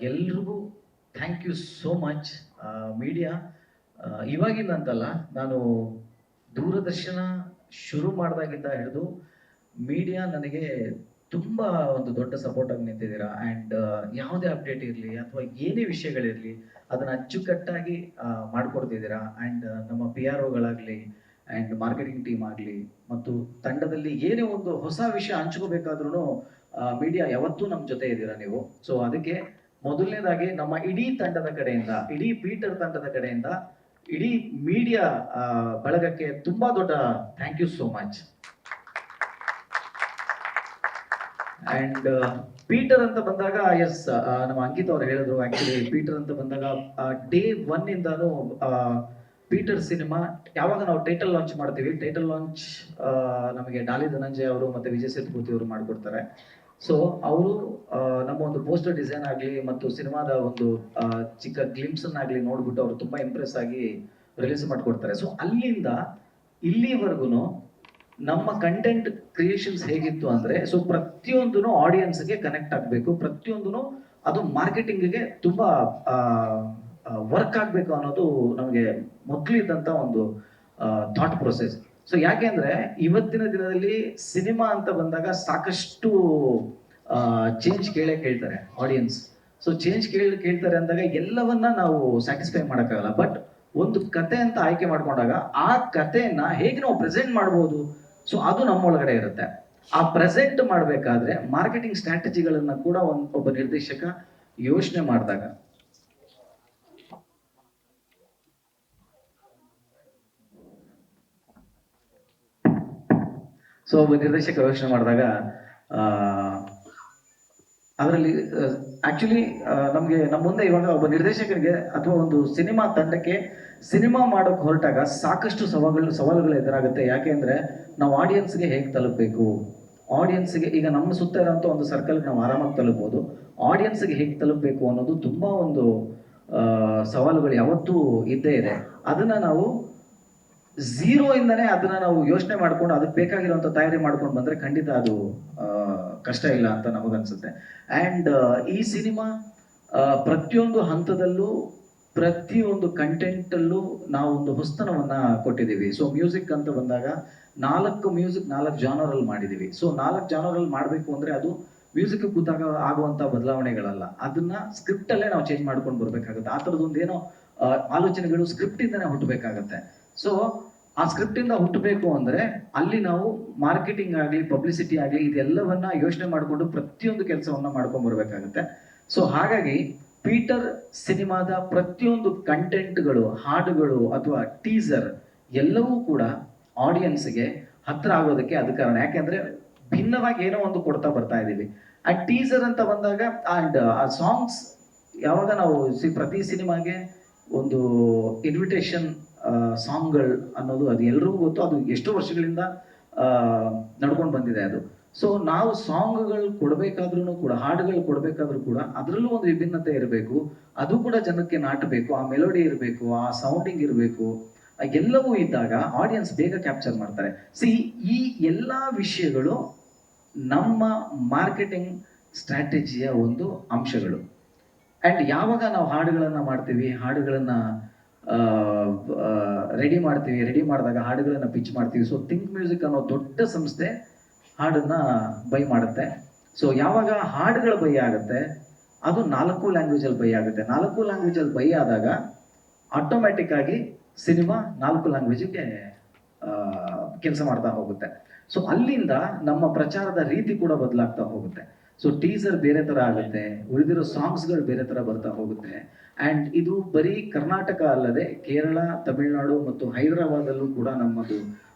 ಎಲ್ರಿಗೂ thank you so much. Media ಇವಾಗಿಂದಂತಲ್ಲ, ನಾನು ದೂರದರ್ಶನ ಶುರು ಮಾಡಿದಾಗಿಂದ ಹಿಡಿದು ಮೀಡಿಯಾ ನನಗೆ ತುಂಬ ಒಂದು ದೊಡ್ಡ ಸಪೋರ್ಟ್ ಆಗಿ ನಿಂತಿದ್ದೀರಾ. ಆ್ಯಂಡ್ ಯಾವುದೇ ಅಪ್ಡೇಟ್ ಇರಲಿ ಅಥವಾ ಏನೇ ವಿಷಯಗಳಿರಲಿ ಅದನ್ನು ಅಚ್ಚುಕಟ್ಟಾಗಿ ಮಾಡಿಕೊಡ್ತಿದ್ದೀರಾ. ಆ್ಯಂಡ್ ನಮ್ಮ ಪಿ ಆರ್ ಒಗಳಾಗಲಿ ಆ್ಯಂಡ್ ಮಾರ್ಕೆಟಿಂಗ್ ಟೀಮ್ ಆಗಲಿ ಮತ್ತು ತಂಡದಲ್ಲಿ ಏನೇ ಒಂದು ಹೊಸ ವಿಷಯ ಹಂಚ್ಕೋಬೇಕಾದ್ರೂ ಮೀಡಿಯಾ ಯಾವತ್ತೂ ನಮ್ಮ ಜೊತೆ ಇದ್ದೀರಾ ನೀವು. ಸೊ ಅದಕ್ಕೆ ಮೊದಲನೇದಾಗಿ ನಮ್ಮ ಇಡೀ ತಂಡದ ಕಡೆಯಿಂದ, ಇಡೀ ಪೀಟರ್ ತಂಡದ ಕಡೆಯಿಂದ, ಇಡೀ ಮೀಡಿಯಾ ಬಳಗಕ್ಕೆ ತುಂಬಾ ದೊಡ್ಡ thank you so much. And Peter ಅಂತ ಬಂದಾಗ ಎಸ್, ನಮ್ಮ ಅಂಕಿತ್ ಅವ್ರು ಹೇಳಿದ್ರು. ಆಕ್ಚುಲಿ ಪೀಟರ್ ಅಂತ ಬಂದಾಗ ಡೇ 1 ಇಂದಾನು ಪೀಟರ್ ಸಿನಿಮಾ ಯಾವಾಗ ನಾವು ಟೈಟಲ್ ಲಾಂಚ್ ಮಾಡ್ತೀವಿ, ಟೈಟಲ್ ಲಾಂಚ್ ನಮಗೆ ಡಾಲಿ ಧನಂಜಯ ಅವರು ಮತ್ತೆ ವಿಜಯ್ ಸೇತುಪತಿ ಅವರು ಮಾಡಿಕೊಡ್ತಾರೆ. ಸೊ ಅವರು ನಮ್ಮ ಒಂದು ಪೋಸ್ಟರ್ ಡಿಸೈನ್ ಆಗಲಿ ಮತ್ತು ಸಿನಿಮಾದ ಒಂದು ಚಿಕ್ಕ ಗ್ಲಿಮ್ಸ್ ಆಗಲಿ ನೋಡ್ಬಿಟ್ಟು ಅವರು ತುಂಬಾ ಇಂಪ್ರೆಸ್ ಆಗಿ ರಿಲೀಸ್ ಮಾಡಿಕೊಡ್ತಾರೆ. ಸೊ ಅಲ್ಲಿಂದ ಇಲ್ಲಿವರೆಗೂ ನಮ್ಮ ಕಂಟೆಂಟ್ ಕ್ರಿಯೇಷನ್ಸ್ ಹೇಗಿತ್ತು ಅಂದ್ರೆ, ಸೊ ಪ್ರತಿಯೊಂದೂ ಆಡಿಯನ್ಸ್ಗೆ ಕನೆಕ್ಟ್ ಆಗಬೇಕು, ಪ್ರತಿಯೊಂದೂ ಅದು ಮಾರ್ಕೆಟಿಂಗ್ಗೆ ತುಂಬಾ ವರ್ಕ್ ಆಗಬೇಕು ಅನ್ನೋದು ನಮಗೆ ಮೊದಲಿದ್ದಂಥ ಒಂದು ಥಾಟ್ ಪ್ರೊಸೆಸ್. ಸೊ ಯಾಕೆ ಅಂದ್ರೆ ಇವತ್ತಿನ ದಿನದಲ್ಲಿ ಸಿನಿಮಾ ಅಂತ ಬಂದಾಗ ಸಾಕಷ್ಟು ಚೇಂಜ್ ಕೇಳ್ತಾರೆ ಆಡಿಯನ್ಸ್. ಸೊ ಚೇಂಜ್ ಕೇಳ್ತಾರೆ ಅಂದಾಗ ಎಲ್ಲವನ್ನ ನಾವು ಸ್ಯಾಟಿಸ್ಫೈ ಮಾಡೋಕ್ಕಾಗಲ್ಲ. ಬಟ್ ಒಂದು ಕತೆ ಅಂತ ಆಯ್ಕೆ ಮಾಡ್ಕೊಂಡಾಗ ಆ ಕಥೆಯನ್ನ ಹೇಗೆ ನಾವು ಪ್ರೆಸೆಂಟ್ ಮಾಡ್ಬೋದು, ಸೊ ಅದು ನಮ್ಮೊಳಗಡೆ ಇರುತ್ತೆ. ಆ ಪ್ರೆಸೆಂಟ್ ಮಾಡಬೇಕಾದ್ರೆ ಮಾರ್ಕೆಟಿಂಗ್ ಸ್ಟ್ರಾಟಜಿಗಳನ್ನ ಕೂಡ ಒಬ್ಬ ನಿರ್ದೇಶಕ ಯೋಚನೆ ಮಾಡಿದಾಗ, ಯೋಚನೆ ಮಾಡಿದಾಗ ಅದರಲ್ಲಿ ಆಕ್ಚುಲಿ ನಮಗೆ ನಮ್ಮ ಮುಂದೆ ಇವಾಗ ಒಬ್ಬ ನಿರ್ದೇಶಕರಿಗೆ ಅಥವಾ ಒಂದು ಸಿನಿಮಾ ತಂಡಕ್ಕೆ ಸಿನಿಮಾ ಮಾಡೋಕೆ ಹೊರಟಾಗ ಸಾಕಷ್ಟು ಸವಾಲುಗಳು ಎದುರಾಗುತ್ತೆ. ಯಾಕೆ ಅಂದ್ರೆ ನಾವು ಆಡಿಯನ್ಸ್ಗೆ ಹೇಗೆ ತಲುಪಬೇಕು, ಆಡಿಯನ್ಸ್ಗೆ ಈಗ ನಮ್ಮ ಸುತ್ತ ಇರೋಂಥ ಒಂದು ಸರ್ಕಲ್ಗೆ ನಾವು ಆರಾಮಾಗಿ ತಲುಪಬಹುದು, ಆಡಿಯನ್ಸ್ಗೆ ಹೇಗೆ ತಲುಪಬೇಕು ಅನ್ನೋದು ತುಂಬಾ ಒಂದು ಸವಾಲುಗಳು ಯಾವತ್ತೂ ಇದ್ದೇ ಇದೆ. ಅದನ್ನ ನಾವು ಝೀರೋ ಇಂದನೇ ಅದನ್ನ ನಾವು ಯೋಚನೆ ಮಾಡ್ಕೊಂಡು ಅದಕ್ಕೆ ಬೇಕಾಗಿರುವಂತ ತಯಾರಿ ಮಾಡ್ಕೊಂಡು ಬಂದ್ರೆ ಖಂಡಿತ ಅದು ಕಷ್ಟ ಇಲ್ಲ ಅಂತ ನಮಗನ್ಸುತ್ತೆ. ಆ್ಯಂಡ್ ಈ ಸಿನಿಮಾ ಪ್ರತಿಯೊಂದು ಹಂತದಲ್ಲೂ ಪ್ರತಿಯೊಂದು ಕಂಟೆಂಟಲ್ಲೂ ನಾವು ಒಂದು ಹೊಸ್ತನವನ್ನ ಕೊಟ್ಟಿದ್ದೀವಿ. ಸೊ ಮ್ಯೂಸಿಕ್ ಅಂತ ಬಂದಾಗ 4 ಜಾನರಲ್ಲಿ ಮಾಡಿದ್ದೀವಿ. ಸೊ 4 ಜಾನರಲ್ಲಿ ಮಾಡಬೇಕು ಅಂದ್ರೆ ಅದು ಮ್ಯೂಸಿಕ್ ಕೂತಾಗ ಆಗುವಂತ ಬದಲಾವಣೆಗಳಲ್ಲ, ಅದನ್ನ ಸ್ಕ್ರಿಪ್ಟ್ ಅಲ್ಲೇ ನಾವು ಚೇಂಜ್ ಮಾಡ್ಕೊಂಡು ಬರ್ಬೇಕಾಗುತ್ತೆ. ಆ ಥರದೊಂದು ಏನೋ ಆಲೋಚನೆಗಳು ಸ್ಕ್ರಿಪ್ಟ್ ಇಂದನೇ ಹುಟ್ಟಬೇಕಾಗತ್ತೆ. ಸೊ ಆ ಸ್ಕ್ರಿಪ್ಟ್ ಇಂದ ಹುಟ್ಟಬೇಕು ಅಂದ್ರೆ ಅಲ್ಲಿ ನಾವು ಮಾರ್ಕೆಟಿಂಗ್ ಆಗಲಿ ಪಬ್ಲಿಸಿಟಿ ಆಗಲಿ ಇದೆಲ್ಲವನ್ನ ಯೋಚನೆ ಮಾಡಿಕೊಂಡು ಪ್ರತಿಯೊಂದು ಕೆಲಸವನ್ನ ಮಾಡ್ಕೊಂಡ್ ಬರ್ಬೇಕಾಗತ್ತೆ. ಸೊ ಹಾಗಾಗಿ ಪೀಟರ್ ಸಿನಿಮಾದ ಪ್ರತಿಯೊಂದು ಕಂಟೆಂಟ್ಗಳು, ಹಾಡುಗಳು ಅಥವಾ ಟೀಸರ್ ಎಲ್ಲವೂ ಕೂಡ ಆಡಿಯನ್ಸ್ಗೆ ಹತ್ರ ಆಗೋದಕ್ಕೆ ಅದು ಕಾರಣ. ಯಾಕೆಂದ್ರೆ ಭಿನ್ನವಾಗಿ ಏನೋ ಒಂದು ಕೊಡ್ತಾ ಬರ್ತಾ ಇದೀವಿ. ಆ ಟೀಸರ್ ಅಂತ ಬಂದಾಗ ಅಂಡ್ ಆ ಸಾಂಗ್ಸ್ ಯಾವಾಗ ನಾವು ಪ್ರತಿ ಸಿನಿಮಾಗೆ ಒಂದು ಇನ್ವಿಟೇಷನ್ ಸಾಂಗ್ಗಳು ಅನ್ನೋದು ಅದು ಎಲ್ರಿಗೂ ಗೊತ್ತು, ಅದು ಎಷ್ಟೋ ವರ್ಷಗಳಿಂದ ನಡ್ಕೊಂಡು ಬಂದಿದೆ ಅದು. ಸೊ ನಾವು ಸಾಂಗ್ಗಳು ಕೊಡಬೇಕಾದ್ರೂ ಕೂಡ, ಹಾಡುಗಳು ಕೊಡಬೇಕಾದ್ರೂ ಕೂಡ ಅದರಲ್ಲೂ ಒಂದು ವಿಭಿನ್ನತೆ ಇರಬೇಕು, ಅದು ಕೂಡ ಜನಕ್ಕೆ ನಾಟಬೇಕು, ಆ ಮೆಲೋಡಿ ಇರಬೇಕು, ಆ ಸೌಂಡಿಂಗ್ ಇರಬೇಕು, ಎಲ್ಲವೂ ಇದ್ದಾಗ ಆಡಿಯನ್ಸ್ ಬೇಗ ಕ್ಯಾಪ್ಚರ್ ಮಾಡ್ತಾರೆ. ಈ ಎಲ್ಲ ವಿಷಯಗಳು ನಮ್ಮ ಮಾರ್ಕೆಟಿಂಗ್ ಸ್ಟ್ರಾಟಜಿಯ ಒಂದು ಅಂಶಗಳು. ಅಂಡ್ ಯಾವಾಗ ನಾವು ಹಾಡುಗಳನ್ನ ಮಾಡ್ತೀವಿ, ಹಾಡುಗಳನ್ನ ರೆಡಿ ಮಾಡಿದಾಗ ಹಾಡುಗಳನ್ನ ಪಿಚ್ ಮಾಡ್ತೀವಿ. ಸೊ ಥಿಂಕ್ ಮ್ಯೂಸಿಕ್ ಅನ್ನೋ ದೊಡ್ಡ ಸಂಸ್ಥೆ ಹಾಡನ್ನ ಬೈ ಮಾಡುತ್ತೆ. ಸೊ ಯಾವಾಗ ಹಾಡುಗಳ ಬೈ ಆಗುತ್ತೆ ಅದು 4 ಲ್ಯಾಂಗ್ವೇಜಲ್ಲಿ ಬೈ ಆಗುತ್ತೆ. 4 ಲ್ಯಾಂಗ್ವೇಜಲ್ಲಿ ಬೈ ಆದಾಗ ಆಟೋಮ್ಯಾಟಿಕ್ ಆಗಿ ಸಿನಿಮಾ 4 ಲ್ಯಾಂಗ್ವೇಜಿಗೆ ಕೆಲಸ ಮಾಡ್ತಾ ಹೋಗುತ್ತೆ. ಸೊ ಅಲ್ಲಿಂದ ನಮ್ಮ ಪ್ರಚಾರದ ರೀತಿ ಕೂಡ ಬದಲಾಗ್ತಾ ಹೋಗುತ್ತೆ. ಸೊ ಟೀಸರ್ ಬೇರೆ ತರ ಆಗುತ್ತೆ, ಉಳಿದಿರೋ ಸಾಂಗ್ಸ್ಗಳು ಬೇರೆ ತರ ಬರ್ತಾ ಹೋಗುತ್ತೆ. ಅಂಡ್ ಇದು ಬರೀ ಕರ್ನಾಟಕ ಅಲ್ಲದೆ ಕೇರಳ, ತಮಿಳುನಾಡು ಮತ್ತು ಹೈದರಾಬಾದಲ್ಲೂ ಕೂಡ ನಮ್ಮದು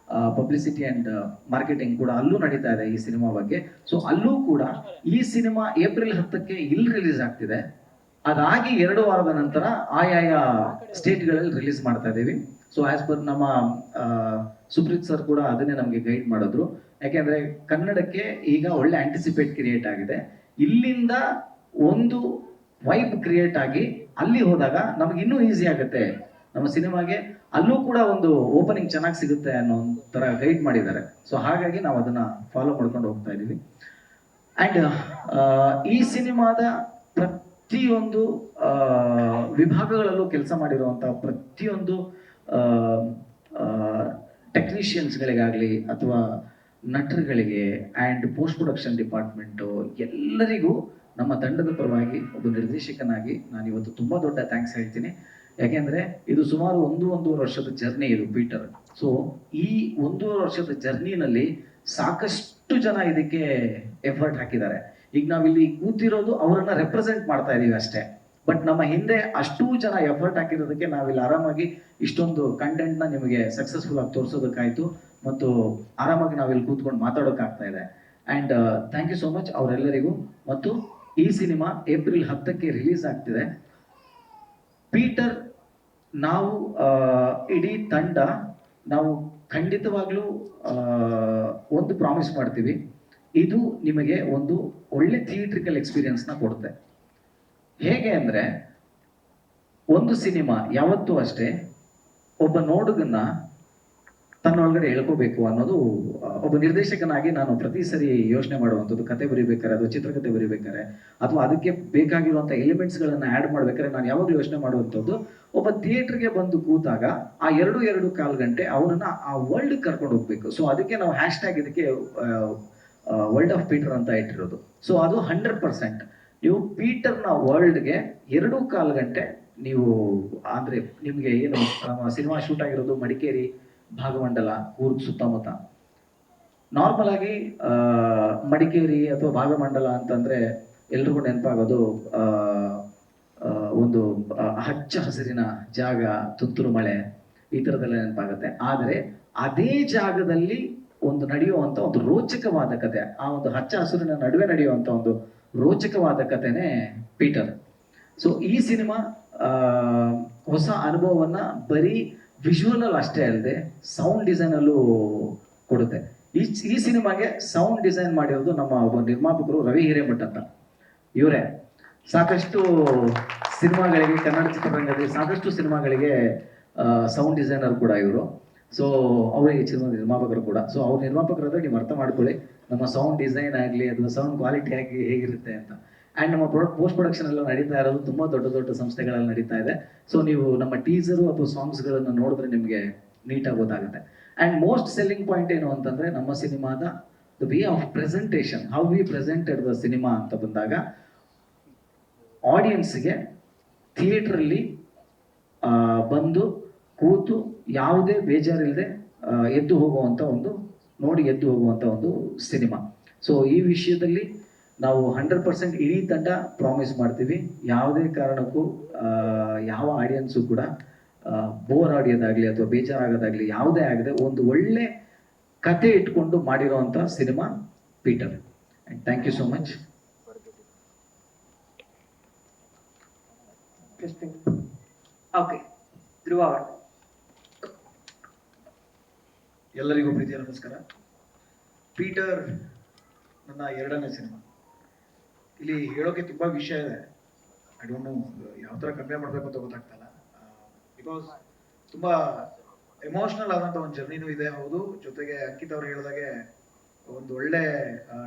ಪಬ್ಲಿಸಿಟಿ ಅಂಡ್ ಮಾರ್ಕೆಟಿಂಗ್ ಕೂಡ ಅಲ್ಲೂ ನಡೀತಾ ಇದೆ ಈ ಸಿನಿಮಾ ಬಗ್ಗೆ. ಸೊ ಅಲ್ಲೂ ಕೂಡ ಈ ಸಿನಿಮಾ ಏಪ್ರಿಲ್ 10ಕ್ಕೆ ಇಲ್ಲಿ ರಿಲೀಸ್ ಆಗ್ತಿದೆ. ಅದಾಗಿ 2 ವಾರದ ನಂತರ ಆಯಾಯ ಸ್ಟೇಟ್ಗಳಲ್ಲಿ ರಿಲೀಸ್ ಮಾಡ್ತಾ ಇದ್ದೀವಿ. ಸೊ ಆಸ್ ಪರ್ ನಮ್ಮ ಸುಪ್ರೀತ್ ಸರ್ ಕೂಡ ಅದನ್ನೇ ನಮಗೆ ಗೈಡ್ ಮಾಡಿದ್ರು. ಯಾಕೆಂದ್ರೆ ಕನ್ನಡಕ್ಕೆ ಈಗ ಒಳ್ಳೆ ಆಂಟಿಸಿಪೇಟ್ ಕ್ರಿಯೇಟ್ ಆಗಿದೆ. ಇಲ್ಲಿಂದ ಒಂದು ವೈಬ್ ಕ್ರಿಯೇಟ್ ಆಗಿ ಅಲ್ಲಿ ಹೋದಾಗ ನಮ್ಗೆ ಇನ್ನೂ ಈಸಿ ಆಗುತ್ತೆ ನಮ್ಮ ಸಿನಿಮಾಗೆ, ಅಲ್ಲೂ ಕೂಡ ಒಂದು ಓಪನಿಂಗ್ ಚೆನ್ನಾಗಿ ಸಿಗುತ್ತೆ ಅನ್ನೋ ತರ ಗೈಡ್ ಮಾಡಿದ್ದಾರೆ. ಸೊ ಹಾಗಾಗಿ ನಾವು ಅದನ್ನ ಫಾಲೋ ಮಾಡ್ಕೊಂಡು ಹೋಗ್ತಾ ಇದೀವಿ. ಅಂಡ್ ಈ ಸಿನಿಮಾದ ಪ್ರತಿಯೊಂದು ವಿಭಾಗಗಳಲ್ಲೂ ಕೆಲಸ ಮಾಡಿರುವಂಥ ಪ್ರತಿಯೊಂದು ಟೆಕ್ನಿಷಿಯನ್ಸ್ಗಳಿಗಾಗಲಿ ಅಥವಾ ನಟರುಗಳಿಗೆ ಆ್ಯಂಡ್ ಪೋಸ್ಟ್ ಪ್ರೊಡಕ್ಷನ್ ಡಿಪಾರ್ಟ್ಮೆಂಟು ಎಲ್ಲರಿಗೂ ನಮ್ಮ ತಂಡದ ಪರವಾಗಿ ಒಬ್ಬ ನಿರ್ದೇಶಕನಾಗಿ ನಾನು ಇವತ್ತು ತುಂಬ ದೊಡ್ಡ ಥ್ಯಾಂಕ್ಸ್ ಹೇಳ್ತೀನಿ. ಯಾಕೆಂದರೆ ಇದು ಸುಮಾರು ಒಂದೂವರೆ ವರ್ಷದ ಜರ್ನಿ ಇದು ಪೀಟರ್. ಸೊ ಈ 1.5 ವರ್ಷದ ಜರ್ನಿನಲ್ಲಿ ಸಾಕಷ್ಟು ಜನ ಇದಕ್ಕೆ ಎಫರ್ಟ್ ಹಾಕಿದ್ದಾರೆ. ಈಗ ನಾವಿಲ್ಲಿ ಕೂತಿರೋದು ಅವರನ್ನ ರೆಪ್ರೆಸೆಂಟ್ ಮಾಡ್ತಾ ಇದೀವಿ ಅಷ್ಟೇ. ಬಟ್ ನಮ್ಮ ಹಿಂದೆ ಅಷ್ಟೂ ಜನ ಎಫರ್ಟ್ ಹಾಕಿರೋದಕ್ಕೆ ನಾವಿಲ್ಲಿ ಆರಾಮಾಗಿ ಇಷ್ಟೊಂದು ಕಂಟೆಂಟ್ನ ನಿಮಗೆ ಸಕ್ಸಸ್ಫುಲ್ ಆಗಿ ತೋರಿಸೋದಕ್ಕಾಯ್ತು ಮತ್ತು ಆರಾಮಾಗಿ ನಾವಿಲ್ಲಿ ಕೂತ್ಕೊಂಡು ಮಾತಾಡೋಕ್ಕಾಗ್ತಾ ಇದೆ. And thank you so much ಅವರೆಲ್ಲರಿಗೂ. ಮತ್ತು ಈ ಸಿನಿಮಾ ಏಪ್ರಿಲ್ 10ಕ್ಕೆ ರಿಲೀಸ್ ಆಗ್ತಿದೆ. ಪೀಟರ್ ನಾವು ಇಡೀ ತಂಡ ನಾವು ಖಂಡಿತವಾಗ್ಲೂ ಒಂದು ಪ್ರಾಮಿಸ್ ಮಾಡ್ತೀವಿ, ಇದು ನಿಮಗೆ ಒಂದು ಒಳ್ಳೆ ಥಿಯೇಟ್ರಿಕಲ್ ಎಕ್ಸ್ಪೀರಿಯನ್ಸ್ನ ಕೊಡುತ್ತೆ. ಹೇಗೆ ಅಂದರೆ, ಒಂದು ಸಿನಿಮಾ ಯಾವತ್ತೂ ಅಷ್ಟೇ ಒಬ್ಬ ನೋಡುಗನ್ನ ತನ್ನೊಳಗಡೆ ಎಳ್ಕೋಬೇಕು ಅನ್ನೋದು ಒಬ್ಬ ನಿರ್ದೇಶಕನಾಗಿ ನಾನು ಪ್ರತಿ ಸರಿ ಯೋಚನೆ ಮಾಡುವಂಥದ್ದು. ಕತೆ ಬರೀಬೇಕಾರೆ ಅಥವಾ ಚಿತ್ರಕಥೆ ಬರೀಬೇಕಾರೆ ಅಥವಾ ಅದಕ್ಕೆ ಬೇಕಾಗಿರುವಂಥ ಎಲಿಮೆಂಟ್ಸ್ಗಳನ್ನು ಆ್ಯಡ್ ಮಾಡ್ಬೇಕಾದ್ರೆ ನಾನು ಯಾವಾಗಲೂ ಯೋಚನೆ ಮಾಡುವಂಥದ್ದು, ಒಬ್ಬ ಥಿಯೇಟ್ರಿಗೆ ಬಂದು ಕೂತಾಗ ಆ 2.5 ಗಂಟೆ ಅವನನ್ನು ಆ ವರ್ಲ್ಡ್ ಕರ್ಕೊಂಡು ಹೋಗ್ಬೇಕು. ಸೊ ಅದಕ್ಕೆ ನಾವು ಹ್ಯಾಶ್ಟ್ಯಾಗ್ ಇದಕ್ಕೆ ವರ್ಲ್ಡ್ ಆಫ್ ಪೀಟರ್ ಅಂತ ಇಟ್ಟಿರೋದು. ಸೊ ಅದು 100%. ನೀವು ಪೀಟರ್ನ ವರ್ಲ್ಡ್ಗೆ 2.25 ಗಂಟೆ ನೀವು ಅಂದರೆ ನಿಮಗೆ ಏನು ಸಿನಿಮಾ ಶೂಟ್ ಆಗಿರೋದು ಮಡಿಕೇರಿ, ಭಾಗಮಂಡಲ, ಕೂರ್ಗ್ ಸುತ್ತಮುತ್ತ. ನಾರ್ಮಲ್ ಆಗಿ ಮಡಿಕೇರಿ ಅಥವಾ ಭಾಗಮಂಡಲ ಅಂತಂದ್ರೆ ಎಲ್ರಿಗೂ ನೆನಪಾಗೋದು ಒಂದು ಹಚ್ಚ ಹಸಿರಿನ ಜಾಗ, ತುಂತುರು ಮಳೆ, ಈ ಥರದ್ದೆಲ್ಲ ನೆನಪಾಗುತ್ತೆ. ಆದರೆ ಅದೇ ಜಾಗದಲ್ಲಿ ಒಂದು ನಡೆಯುವಂಥ ಒಂದು ರೋಚಕವಾದ ಕತೆ, ಆ ಒಂದು ಹಚ್ಚ ಹಸಿರಿನ ನಡುವೆ ನಡೆಯುವಂಥ ಒಂದು ರೋಚಕವಾದ ಕಥೆನೇ ಪೀಟರ್. ಸೊ ಈ ಸಿನಿಮಾ ಹೊಸ ಅನುಭವವನ್ನ ಬರೀ ವಿಜುವಲ್ ಅಲ್ಲಿ ಅಷ್ಟೇ ಅಲ್ಲದೆ ಸೌಂಡ್ ಡಿಸೈನ್ ಅಲ್ಲೂ ಕೊಡುತ್ತೆ. ಈ ಸಿನಿಮಾಗೆ ಸೌಂಡ್ ಡಿಸೈನ್ ಮಾಡಿರೋದು ನಮ್ಮ ಒಬ್ಬ ನಿರ್ಮಾಪಕರು ರವಿ ಹಿರೇಮಠ್ ಅಂತ. ಇವರೇ ಸಾಕಷ್ಟು ಸಿನಿಮಾಗಳಿಗೆ, ಕನ್ನಡ ಚಿತ್ರರಂಗದಲ್ಲಿ ಸಾಕಷ್ಟು ಸಿನಿಮಾಗಳಿಗೆ ಸೌಂಡ್ ಡಿಸೈನರ್ ಕೂಡ ಇವರು. ಸೊ ಅವರಿಗೆ ಸಿನಿಮಾ ನಿರ್ಮಾಪಕರು ಕೂಡ. ಸೊ ಅವ್ರ ನಿರ್ಮಾಪಕರಾದ್ರೆ ನೀವು ಅರ್ಥ ಮಾಡ್ಕೊಳ್ಳಿ ನಮ್ಮ ಸೌಂಡ್ ಡಿಸೈನ್ ಆಗಲಿ ಅಥವಾ ಸೌಂಡ್ ಕ್ವಾಲಿಟಿ ಆಗಿ ಹೇಗಿರುತ್ತೆ ಅಂತ. ಆ್ಯಂಡ್ ನಮ್ಮ ಪೋಸ್ಟ್ ಪ್ರೊಡಕ್ಷನ್ ಎಲ್ಲ ನಡೀತಾ ಇರೋದು ತುಂಬ ದೊಡ್ಡ ದೊಡ್ಡ ಸಂಸ್ಥೆಗಳಲ್ಲಿ ನಡೀತಾ ಇದೆ. ಸೊ ನೀವು ನಮ್ಮ ಟೀಸರು ಅಥವಾ ಸಾಂಗ್ಸ್ಗಳನ್ನು ನೋಡಿದ್ರೆ ನಿಮಗೆ ನೀಟಾಗಿ ಗೊತ್ತಾಗುತ್ತೆ. ಆ್ಯಂಡ್ ಮೋಸ್ಟ್ ಸೆಲ್ಲಿಂಗ್ ಪಾಯಿಂಟ್ ಏನು ಅಂತಂದರೆ ನಮ್ಮ ಸಿನಿಮಾದ the way of presentation, how we presented the cinema ಅಂತ ಬಂದಾಗ ಆಡಿಯನ್ಸ್ಗೆ ಥಿಯೇಟ್ರಲ್ಲಿ ಬಂದು ಕೂತು ಯಾವುದೇ ಬೇಜಾರಿಲ್ಲದೆ ಎದ್ದು ಹೋಗುವಂಥ ನೋಡಿ ಎದ್ದು ಹೋಗುವಂಥ ಒಂದು ಸಿನಿಮಾ. ಸೊ ಈ ವಿಷಯದಲ್ಲಿ ನಾವು 100% ಇಡೀ ತಂಡ ಪ್ರಾಮಿಸ್ ಮಾಡ್ತೀವಿ. ಯಾವುದೇ ಕಾರಣಕ್ಕೂ ಯಾವ ಆಡಿಯನ್ಸು ಕೂಡ ಬೋರ್ ಆಡಿಯೋದಾಗಲಿ ಅಥವಾ ಬೇಜಾರಾಗೋದಾಗಲಿ ಯಾವುದೇ ಆಗದೆ ಒಂದು ಒಳ್ಳೆ ಕತೆ ಇಟ್ಕೊಂಡು ಮಾಡಿರೋವಂಥ cinema Peter. And thank you so much. Okay, Dhruva ಎಲ್ಲರಿಗೂ ಪ್ರೀತಿಯ ನಮಸ್ಕಾರ. ಪೀಟರ್ ನನ್ನ 2ನೇ ಸಿನಿಮಾ. ಇಲ್ಲಿ ಹೇಳೋಕೆ ತುಂಬ ವಿಷಯ ಇದೆ. ಐ ಡೋಂಟ್ ನೋ ಯಾವ ಥರ ಕನ್ವೆ ಮಾಡಬೇಕು ಅಂತ ಗೊತ್ತಾಗ್ತಲ್ಲ. ಬಿಕಾಸ್ ತುಂಬ ಎಮೋಷ್ನಲ್ ಆದಂಥ ಒಂದು ಜರ್ನಿನೂ ಇದೆ, ಹೌದು. ಜೊತೆಗೆ ಅಂಕಿತ್ ಅವ್ರು ಹೇಳಿದಾಗೆ ಒಂದು ಒಳ್ಳೆ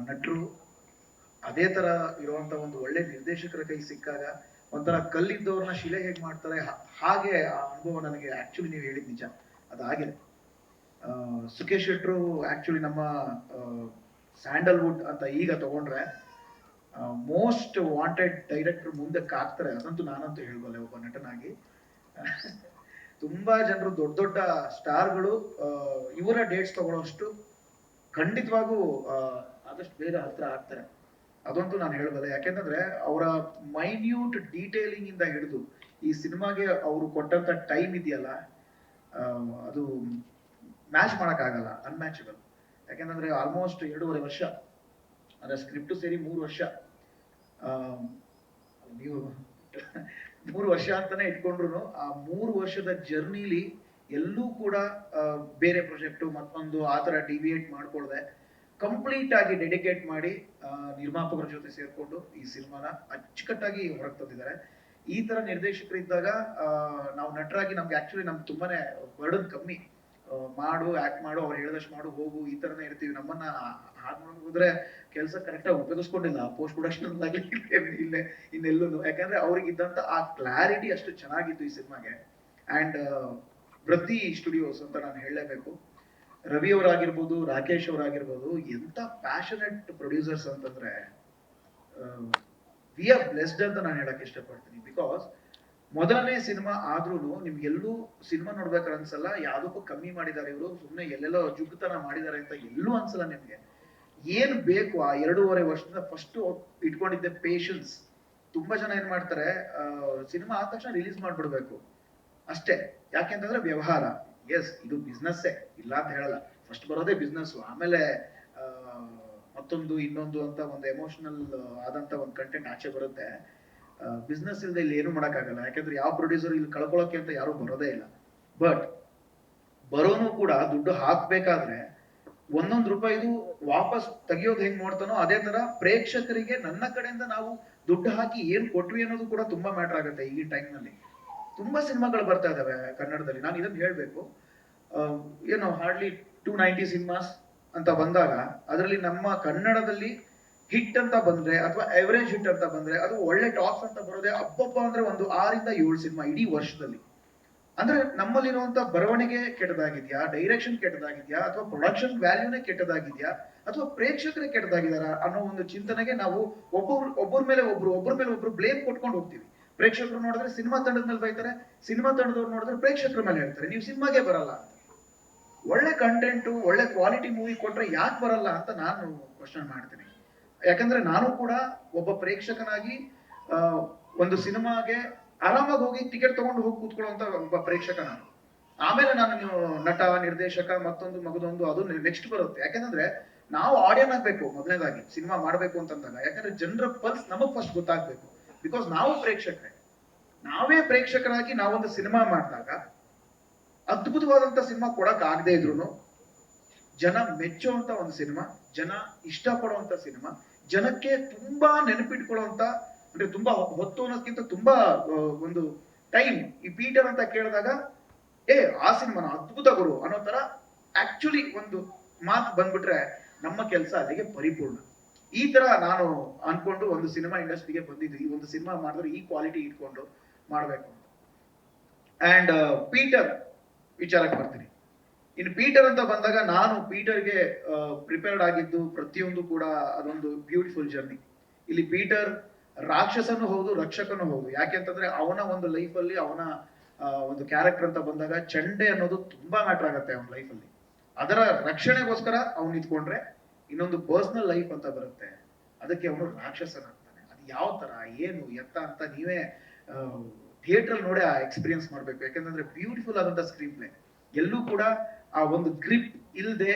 ನಟರು, ಅದೇ ಥರ ಇರುವಂಥ ಒಂದು ಒಳ್ಳೆ ನಿರ್ದೇಶಕರ ಕೈ ಸಿಕ್ಕಾಗ ಒಂಥರ ಕಲ್ಲಿದ್ದವ್ರನ್ನ ಶಿಲೆ ಹೇಗೆ ಮಾಡ್ತಾರೆ ಹಾಗೆ ಆ ಅನುಭವ ನನಗೆ ಆ್ಯಕ್ಚುಲಿ ನೀವು ಹೇಳಿದ ನಿಜ, ಅದಾಗಿದೆ. ಸುಖೇಶ್ ಶೆಟ್ರು ಆ್ಯಕ್ಚುಲಿ ನಮ್ಮ ಸ್ಯಾಂಡಲ್ವುಡ್ ಅಂತ ಈಗ ತಗೊಂಡ್ರೆ ಮೋಸ್ಟ್ ವಾಂಟೆಡ್ ಡೈರೆಕ್ಟರ್ ಮುಂದಕ್ಕೆ ಆಗ್ತಾರೆ, ಅದಂತೂ ನಾನಂತೂ ಹೇಳ್ಬಲ್ಲೆ ಒಬ್ಬ ನಟನಾಗಿ. ತುಂಬಾ ಜನರು ದೊಡ್ಡ ದೊಡ್ಡ ಸ್ಟಾರ್ಗಳು ಇವರ ಡೇಟ್ಸ್ ತಗೊಳ್ಳೋಷ್ಟು ಖಂಡಿತವಾಗೂ ಆದಷ್ಟು ಬೇಗ ಹತ್ರ ಆಗ್ತಾರೆ, ಅದಂತೂ ನಾನು ಹೇಳ್ಬಲ್ಲೆ. ಯಾಕೆಂತಂದ್ರೆ ಅವರ ಮೈನ್ಯೂಟ್ ಡೀಟೇಲಿಂಗ್ ಇಂದ ಹಿಡಿದು ಈ ಸಿನಿಮಾಗೆ ಅವರು ಕೊಟ್ಟಂತ ಟೈಮ್ ಇದೆಯಲ್ಲ, ಅದು ಮ್ಯಾಚ್ ಮಾಡೋಕ್ಕಾಗಲ್ಲ, ಅನ್ಮ್ಯಾಚಬಲ್. ಯಾಕೆಂತಂದ್ರೆ ಆಲ್ಮೋಸ್ಟ್ 2.5 ವರ್ಷ, ಅಂದರೆ ಸ್ಕ್ರಿಪ್ಟು ಸೇರಿ 3 ವರ್ಷ. ನೀವು 3 ವರ್ಷ ಅಂತಾನೆ ಇಟ್ಕೊಂಡ್ರು ಆ 3 ವರ್ಷದ ಜರ್ನಿಲಿ ಎಲ್ಲೂ ಕೂಡ ಬೇರೆ ಪ್ರಾಜೆಕ್ಟು ಮತ್ತೊಂದು ಆ ಥರ ಡಿವಿಯೇಟ್ ಮಾಡ್ಕೊಳ್ದೆ ಕಂಪ್ಲೀಟ್ ಆಗಿ ಡೆಡಿಕೇಟ್ ಮಾಡಿ ನಿರ್ಮಾಪಕರ ಜೊತೆ ಸೇರಿಕೊಂಡು ಈ ಸಿನಿಮಾನ ಅಚ್ಚುಕಟ್ಟಾಗಿ ಹೊರಗೆ ತಂದಿದ್ದಾರೆ. ಈ ಥರ ನಿರ್ದೇಶಕರಿದ್ದಾಗ ನಾವು ನಟರಾಗಿ ನಮ್ಗೆ ಆ್ಯಕ್ಚುಲಿ ನಮ್ಗೆ ತುಂಬಾನೇ ಬರ್ಡನ್ ಕಮ್ಮಿ. ಮಾಡು, ಆ್ಯಕ್ಟ್ ಮಾಡು, ಅವ್ರು ಹೇಳಿದಷ್ಟು ಮಾಡು, ಹೋಗು, ಈ ಥರನೇ ಇರ್ತೀವಿ. ನಮ್ಮನ್ನ ಹಾಗೆ ಹೋದ್ರೆ ಕೆಲಸ ಕರೆಕ್ಟಾಗಿ ಉಪಯೋಗಿಸ್ಕೊಂಡಿಲ್ಲ ಪೋಸ್ಟ್ ಪ್ರೊಡಕ್ಷನ್ ಇಲ್ಲೇ ಇನ್ನೆಲ್ಲೂ, ಯಾಕಂದ್ರೆ ಅವ್ರಿಗೆ ಇದ್ದಂತ ಆ ಕ್ಲಾರಿಟಿ ಅಷ್ಟು ಚೆನ್ನಾಗಿತ್ತು ಈ ಸಿನಿಮಾಗೆ. ಅಂಡ್ ವೃತ್ತಿ ಸ್ಟುಡಿಯೋಸ್ ಅಂತ ನಾನು ಹೇಳಲೇಬೇಕು. ರವಿ ಅವರಾಗಿರ್ಬೋದು, ರಾಕೇಶ್ ಅವರಾಗಿರ್ಬೋದು, ಎಂತ ಪ್ಯಾಷನೆಟ್ ಪ್ರೊಡ್ಯೂಸರ್ಸ್ ಅಂತಂದ್ರೆ ವಿ ಆರ್ ಬ್ಲೆಸ್ಡ್ ಅಂತ ನಾನು ಹೇಳಕ್ ಇಷ್ಟಪಡ್ತೀನಿ. ಬಿಕಾಸ್ ಮೊದಲನೇ ಸಿನಿಮಾ ಆದ್ರೂ ನಿಮ್ಗೆಲ್ಲೂ ಸಿನಿಮಾ ನೋಡ್ಬೇಕಾದ್ರೆ ಅನ್ಸಲ್ಲ ಯಾವ್ದಕ್ಕೂ ಕಮ್ಮಿ ಮಾಡಿದ್ದಾರೆ ಇವರು, ಸುಮ್ಮನೆ ಎಲ್ಲೆಲ್ಲೋ ಜುಗ್ತನ ಮಾಡಿದ್ದಾರೆ ಅಂತ ಎಲ್ಲೂ ಅನ್ಸಲ್ಲ ನಿಮ್ಗೆ. ಏನ್ ಬೇಕು ಆ 2.5 ವರ್ಷದಿಂದ ಫಸ್ಟ್ ಇಟ್ಕೊಂಡಿದ್ದೆ ಪೇಷನ್ಸ್. ತುಂಬಾ ಜನ ಏನ್ ಮಾಡ್ತಾರೆ, ಸಿನಿಮಾ ಆದ ತಕ್ಷಣ ರಿಲೀಸ್ ಮಾಡ್ಬಿಡ್ಬೇಕು ಅಷ್ಟೇ. ಯಾಕೆಂತಂದ್ರೆ ವ್ಯವಹಾರ, ಎಸ್ ಇದು ಬಿಸ್ನೆಸ್ಸೇ, ಇಲ್ಲ ಅಂತ ಹೇಳಲ್ಲ. ಫಸ್ಟ್ ಬರೋದೇ ಬಿಸ್ನೆಸ್, ಆಮೇಲೆ ಮತ್ತೊಂದು ಇನ್ನೊಂದು ಅಂತ ಒಂದು ಎಮೋಷನಲ್ ಆದಂತ ಒಂದು ಕಂಟೆಂಟ್ ಆಚೆ ಬರುತ್ತೆ. ಬಿಸ್ನೆಸ್ ಇಲ್ಲದೆ ಇಲ್ಲಿ ಏನು ಮಾಡೋಕ್ಕಾಗಲ್ಲ, ಯಾಕಂದ್ರೆ ಯಾವ ಪ್ರೊಡ್ಯೂಸರ್ ಇಲ್ಲಿ ಕಳ್ಕೊಳ್ಳೋಕೆ ಅಂತ ಯಾರು ಬರೋದೇ ಇಲ್ಲ. ಬಟ್ ಬರೋನು ಕೂಡ ದುಡ್ಡು ಹಾಕ್ಬೇಕಾದ್ರೆ ಒಂದೊಂದು ರೂಪಾಯಿದು ವಾಪಸ್ ತೆಗಿಯೋದು ಹೆಂಗ್ ನೋಡ್ತಾನೋ ಅದೇ ತರ ಪ್ರೇಕ್ಷಕರಿಗೆ ನನ್ನ ಕಡೆಯಿಂದ ನಾವು ದುಡ್ಡು ಹಾಕಿ ಏನ್ ಕೊಟ್ವಿ ಅನ್ನೋದು ಕೂಡ ತುಂಬಾ ಮ್ಯಾಟರ್ ಆಗುತ್ತೆ. ಈ ಟೈಮ್ ನಲ್ಲಿ ತುಂಬಾ ಸಿನಿಮಾಗಳು ಬರ್ತಾ ಇದಾವೆ ಕನ್ನಡದಲ್ಲಿ. ನಾನು ಇದನ್ನ ಹೇಳ್ಬೇಕು, ಏನು ಹಾರ್ಡ್ಲಿ 290 ಸಿನಿಮಾಸ್ ಅಂತ ಬಂದಾಗ ಅದರಲ್ಲಿ ನಮ್ಮ ಕನ್ನಡದಲ್ಲಿ ಹಿಟ್ ಅಂತ ಬಂದ್ರೆ ಅಥವಾ ಎವರೇಜ್ ಹಿಟ್ ಅಂತ ಬಂದ್ರೆ ಅದು ಒಳ್ಳೆ ಟಾಕ್ಸ್ ಅಂತ ಬರೋದೇ ಅಬ್ಬಬ್ಬ ಅಂದ್ರೆ ಒಂದು 6 ಇಂದ 7 ಸಿನಿಮಾ ಇಡೀ ವರ್ಷದಲ್ಲಿ. ಅಂದ್ರೆ ನಮ್ಮಲ್ಲಿರುವಂತ ಬರವಣಿಗೆ ಕೆಟ್ಟದಾಗಿದ್ಯಾ, ಡೈರೆಕ್ಷನ್ ಕೆಟ್ಟದಾಗಿದ್ಯಾ, ಅಥವಾ ಪ್ರೊಡಕ್ಷನ್ ವ್ಯಾಲ್ಯೂನೇ ಕೆಟ್ಟದಾಗಿದ್ಯಾ, ಅಥವಾ ಪ್ರೇಕ್ಷಕರೇ ಕೆಟ್ಟದಾಗಿದಾರ ಅನ್ನೋ ಒಂದು ಚಿಂತನೆಗೆ ನಾವು ಒಬ್ಬರ ಮೇಲೆ ಒಬ್ರು ಬ್ಲೇಮ್ ಕೊಟ್ಕೊಂಡು ಹೋಗ್ತೀವಿ. ಪ್ರೇಕ್ಷಕರು ನೋಡಿದ್ರೆ ಸಿನಿಮಾ ತಂಡದ ಮೇಲೆ ಬೈತಾರೆ, ಸಿನಿಮಾ ತಂಡದವ್ರು ನೋಡಿದ್ರೆ ಪ್ರೇಕ್ಷಕರ ಮೇಲೆ ಹೇಳ್ತಾರೆ ನೀವು ಸಿನಿಮಾಗೆ ಬರಲ್ಲ ಅಂತ. ಒಳ್ಳೆ ಕಂಟೆಂಟ್ ಒಳ್ಳೆ ಕ್ವಾಲಿಟಿ ಮೂವಿ ಕೊಟ್ರೆ ಯಾಕೆ ಬರಲ್ಲ ಅಂತ ನಾನು ಕ್ವಶನ್ ಮಾಡ್ತೀನಿ. ಯಾಕಂದ್ರೆ ನಾನು ಕೂಡ ಒಬ್ಬ ಪ್ರೇಕ್ಷಕನಾಗಿ ಒಂದು ಸಿನಿಮಾಗೆ ಆರಾಮಾಗಿ ಹೋಗಿ ಟಿಕೆಟ್ ತಗೊಂಡು ಹೋಗಿ ಕೂತ್ಕೊಳ್ಳುವಂತ ಒಬ್ಬ ಪ್ರೇಕ್ಷಕ ನಾನು. ಆಮೇಲೆ ನಾನು ನಟ, ನಿರ್ದೇಶಕ, ಮತ್ತೊಂದು ಮಗದೊಂದು ಅದು ನೆಕ್ಸ್ಟ್ ಬರುತ್ತೆ. ಯಾಕಂದ್ರೆ ನಾವು ಆಡಿಯನ್ ಆಗ್ಬೇಕು ಮೊದಲನೇದಾಗಿ ಸಿನಿಮಾ ಮಾಡ್ಬೇಕು ಅಂತಂದಾಗ. ಯಾಕಂದ್ರೆ ಜನರ ಪಲ್ಸ್ ನಮಗ್ ಫಸ್ಟ್ ಗೊತ್ತಾಗ್ಬೇಕು. ಬಿಕಾಸ್ ನಾವು ಪ್ರೇಕ್ಷಕರೇ, ನಾವೇ ಪ್ರೇಕ್ಷಕರಾಗಿ ನಾವೊಂದು ಸಿನಿಮಾ ಮಾಡಿದಾಗ ಅದ್ಭುತವಾದಂತ ಸಿನಿಮಾ ಕೊಡಕ್ ಆಗದೆ ಇದ್ರು ಜನ ಮೆಚ್ಚುವಂತ ಒಂದು ಸಿನಿಮಾ, ಜನ ಇಷ್ಟಪಡುವಂತ ಸಿನಿಮಾ, ಜನಕ್ಕೆ ತುಂಬಾ ನೆನಪಿಟ್ಕೊಳ್ಳುವಂತ, ಅಂದ್ರೆ ತುಂಬಾ ಹೊತ್ತು ಅನ್ನೋದಕ್ಕಿಂತ ತುಂಬಾ ಒಂದು ಟೈಮ್ ಈ ಪೀಟರ್ ಅಂತ ಕೇಳಿದಾಗ ಆ ಸಿನಿಮಾನ ಅದ್ಭುತ ಗುರು ಅನ್ನೋ ತರ ಆಕ್ಚುಲಿ ಒಂದು ಮಾತು ಬಂದ್ಬಿಟ್ರೆ ನಮ್ಮ ಕೆಲಸ ಅಲ್ಲಿಗೆ ಪರಿಪೂರ್ಣ. ಈ ತರ ನಾನು ಅನ್ಕೊಂಡು ಒಂದು ಸಿನಿಮಾ ಇಂಡಸ್ಟ್ರಿಗೆ ಬಂದಿದ್ದು. ಈ ಒಂದು ಸಿನಿಮಾ ಮಾಡಿದ್ರೆ ಈ ಕ್ವಾಲಿಟಿ ಇಟ್ಕೊಂಡು ಮಾಡ್ಬೇಕು ಅಂತ. ಅಂಡ್ ಪೀಟರ್ ವಿಚಾರಕ್ಕೆ ಬರ್ತೀನಿ. ಇನ್ನು ಪೀಟರ್ ಅಂತ ಬಂದಾಗ ನಾನು ಪೀಟರ್ಗೆ ಪ್ರಿಪೇರ್ಡ್ ಆಗಿದ್ದು ಪ್ರತಿಯೊಂದು ಕೂಡ ಅದೊಂದು ಬ್ಯೂಟಿಫುಲ್ ಜರ್ನಿ. ಇಲ್ಲಿ ಪೀಟರ್ ರಾಕ್ಷಸನೂ ಹೌದು, ರಕ್ಷಕನೂ ಹೌದು. ಯಾಕೆಂತಂದ್ರೆ ಅವನ ಒಂದು ಲೈಫಲ್ಲಿ ಅವನ ಒಂದು ಕ್ಯಾರೆಕ್ಟರ್ ಅಂತ ಬಂದಾಗ ಚಂಡೆ ಅನ್ನೋದು ತುಂಬಾ ಮ್ಯಾಟರ್ ಆಗತ್ತೆ ಅವನ ಲೈಫಲ್ಲಿ. ಅದರ ರಕ್ಷಣೆಗೋಸ್ಕರ ಅವ್ನು ನಿಂತ್ಕೊಂಡ್ರೆ ಇನ್ನೊಂದು ಪರ್ಸನಲ್ ಲೈಫ್ ಅಂತ ಬರುತ್ತೆ, ಅದಕ್ಕೆ ಅವನು ರಾಕ್ಷಸನಾಗ್ತಾನೆ. ಅದು ಯಾವ ತರ ಏನು ಎತ್ತ ಅಂತ ನೀವೇ ಥಿಯೇಟರ್ ನೋಡಿ ಆ ಎಕ್ಸ್ಪೀರಿಯನ್ಸ್ ಮಾಡ್ಬೇಕು. ಯಾಕಂದ್ರೆ ಬ್ಯೂಟಿಫುಲ್ ಆದಂತ ಸ್ಕ್ರೀನ್ ಪ್ಲೇ, ಎಲ್ಲೂ ಕೂಡ ಆ ಒಂದು ಗ್ರಿಪ್ ಇಲ್ಲದೆ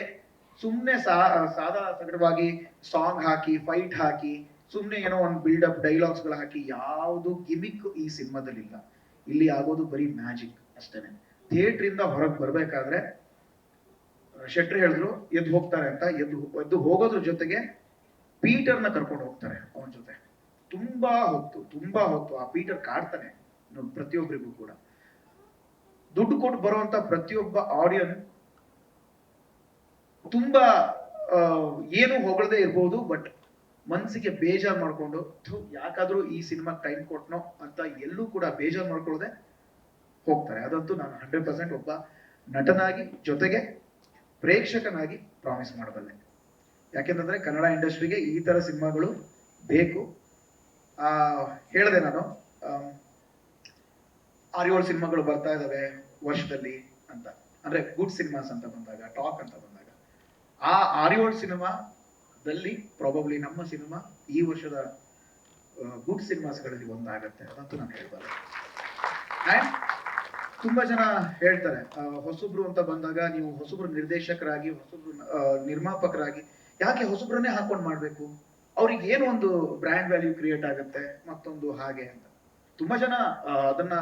ಸುಮ್ನೆ ಸಾದಾ ಸಗಟವಾಗಿ ಸಾಂಗ್ ಹಾಕಿ ಫೈಟ್ ಹಾಕಿ ಸುಮ್ನೆ ಏನೋ ಒಂದು ಬಿಲ್ಡಪ್ ಡೈಲಾಗ್ಸ್ ಗಳು ಹಾಕಿ ಯಾವುದು ಗಿಮಿಕ್ ಈ ಸಿನಿಮಾದಲ್ಲಿ ಇಲ್ಲ. ಇಲ್ಲಿ ಆಗೋದು ಬರೀ ಮ್ಯಾಜಿಕ್ ಅಷ್ಟೇನೆ. ಥಿಯೇಟರ್ ಇಂದ ಹೊರಗೆ ಬರ್ಬೇಕಾದ್ರೆ ಶೆಟ್ರಿ ಹೇಳಿದ್ರು ಎದ್ದು ಹೋಗ್ತಾರೆ ಅಂತ, ಎದ್ದು ಹೋಗೋದ್ರ ಜೊತೆಗೆ ಪೀಟರ್ನ ಕರ್ಕೊಂಡು ಹೋಗ್ತಾರೆ ಅವನ ಜೊತೆ. ತುಂಬಾ ಹೊತ್ತು ಆ ಪೀಟರ್ ಕಾಡ್ತಾನೆ ಪ್ರತಿಯೊಬ್ಬರಿಗೂ ಕೂಡ. ದುಡ್ಡು ಕೊಟ್ಟು ಬರುವಂತ ಪ್ರತಿಯೊಬ್ಬ ಆಡಿಯನ್ ತುಂಬಾ ಏನು ಹೊಗಳದೆ ಇರ್ಬೋದು, ಬಟ್ ಮನ್ಸಿಗೆ ಬೇಜಾರ್ ಮಾಡ್ಕೊಂಡು ಯಾಕಾದ್ರೂ ಈ ಸಿನಿಮಾ ಟೈಮ್ ಕೊಟ್ನೋ ಅಂತ ಎಲ್ಲೂ ಕೂಡ ಬೇಜಾರ್ ಮಾಡ್ಕೊಳ್ಳದೆ ಹೋಗ್ತಾರೆ. ಅದಂತೂ ನಾನು 100% ಒಬ್ಬ ನಟನಾಗಿ ಜೊತೆಗೆ ಪ್ರೇಕ್ಷಕನಾಗಿ ಪ್ರಾಮಿಸ್ ಮಾಡಬಲ್ಲೆ. ಯಾಕೆಂತಂದ್ರೆ ಕನ್ನಡ ಇಂಡಸ್ಟ್ರಿಗೆ ಈ ತರ ಸಿನಿಮಾಗಳು ಬೇಕು. ಹೇಳಿದೆ ನಾನು 6-7 ಸಿನಿಮಾಗಳು ಬರ್ತಾ ಇದಾವೆ ವರ್ಷದಲ್ಲಿ ಅಂತ. ಅಂದ್ರೆ ಗುಡ್ ಸಿನಿಮಾಸ್ ಅಂತ ಬಂದಾಗ, ಟಾಕ್ ಅಂತ ಬಂದಾಗ, ಆ 6-7 ಸಿನಿಮಾದಲ್ಲಿ ಪ್ರಾಬಬ್ಲಿ ನಮ್ಮ ಸಿನಿಮಾ ಈ ವರ್ಷದ ಗುಡ್ ಸಿನಿಮಾಸ್ಗಳಲ್ಲಿ ಒಂದಾಗತ್ತೆ, ಅದಂತೂ ನಾನು ಹೇಳ್ಬಾರ್ದು. ಅಂಡ್ ತುಂಬಾ ಜನ ಹೇಳ್ತಾರೆ ಹೊಸಬ್ರು ಅಂತ ಬಂದಾಗ ನೀವು ಹೊಸಬ್ರು ನಿರ್ದೇಶಕರಾಗಿ, ಹೊಸಬ್ರು ನಿರ್ಮಾಪಕರಾಗಿ ಯಾಕೆ ಹೊಸಬ್ರನ್ನೇ ಹಾಕೊಂಡು ಮಾಡ್ಬೇಕು, ಅವ್ರಿಗೆ ಏನು ಒಂದು ಬ್ರ್ಯಾಂಡ್ ವ್ಯಾಲ್ಯೂ ಕ್ರಿಯೇಟ್ ಆಗುತ್ತೆ ಮತ್ತೊಂದು ಹಾಗೆ ಅಂತ ತುಂಬಾ ಜನ ಅದನ್ನ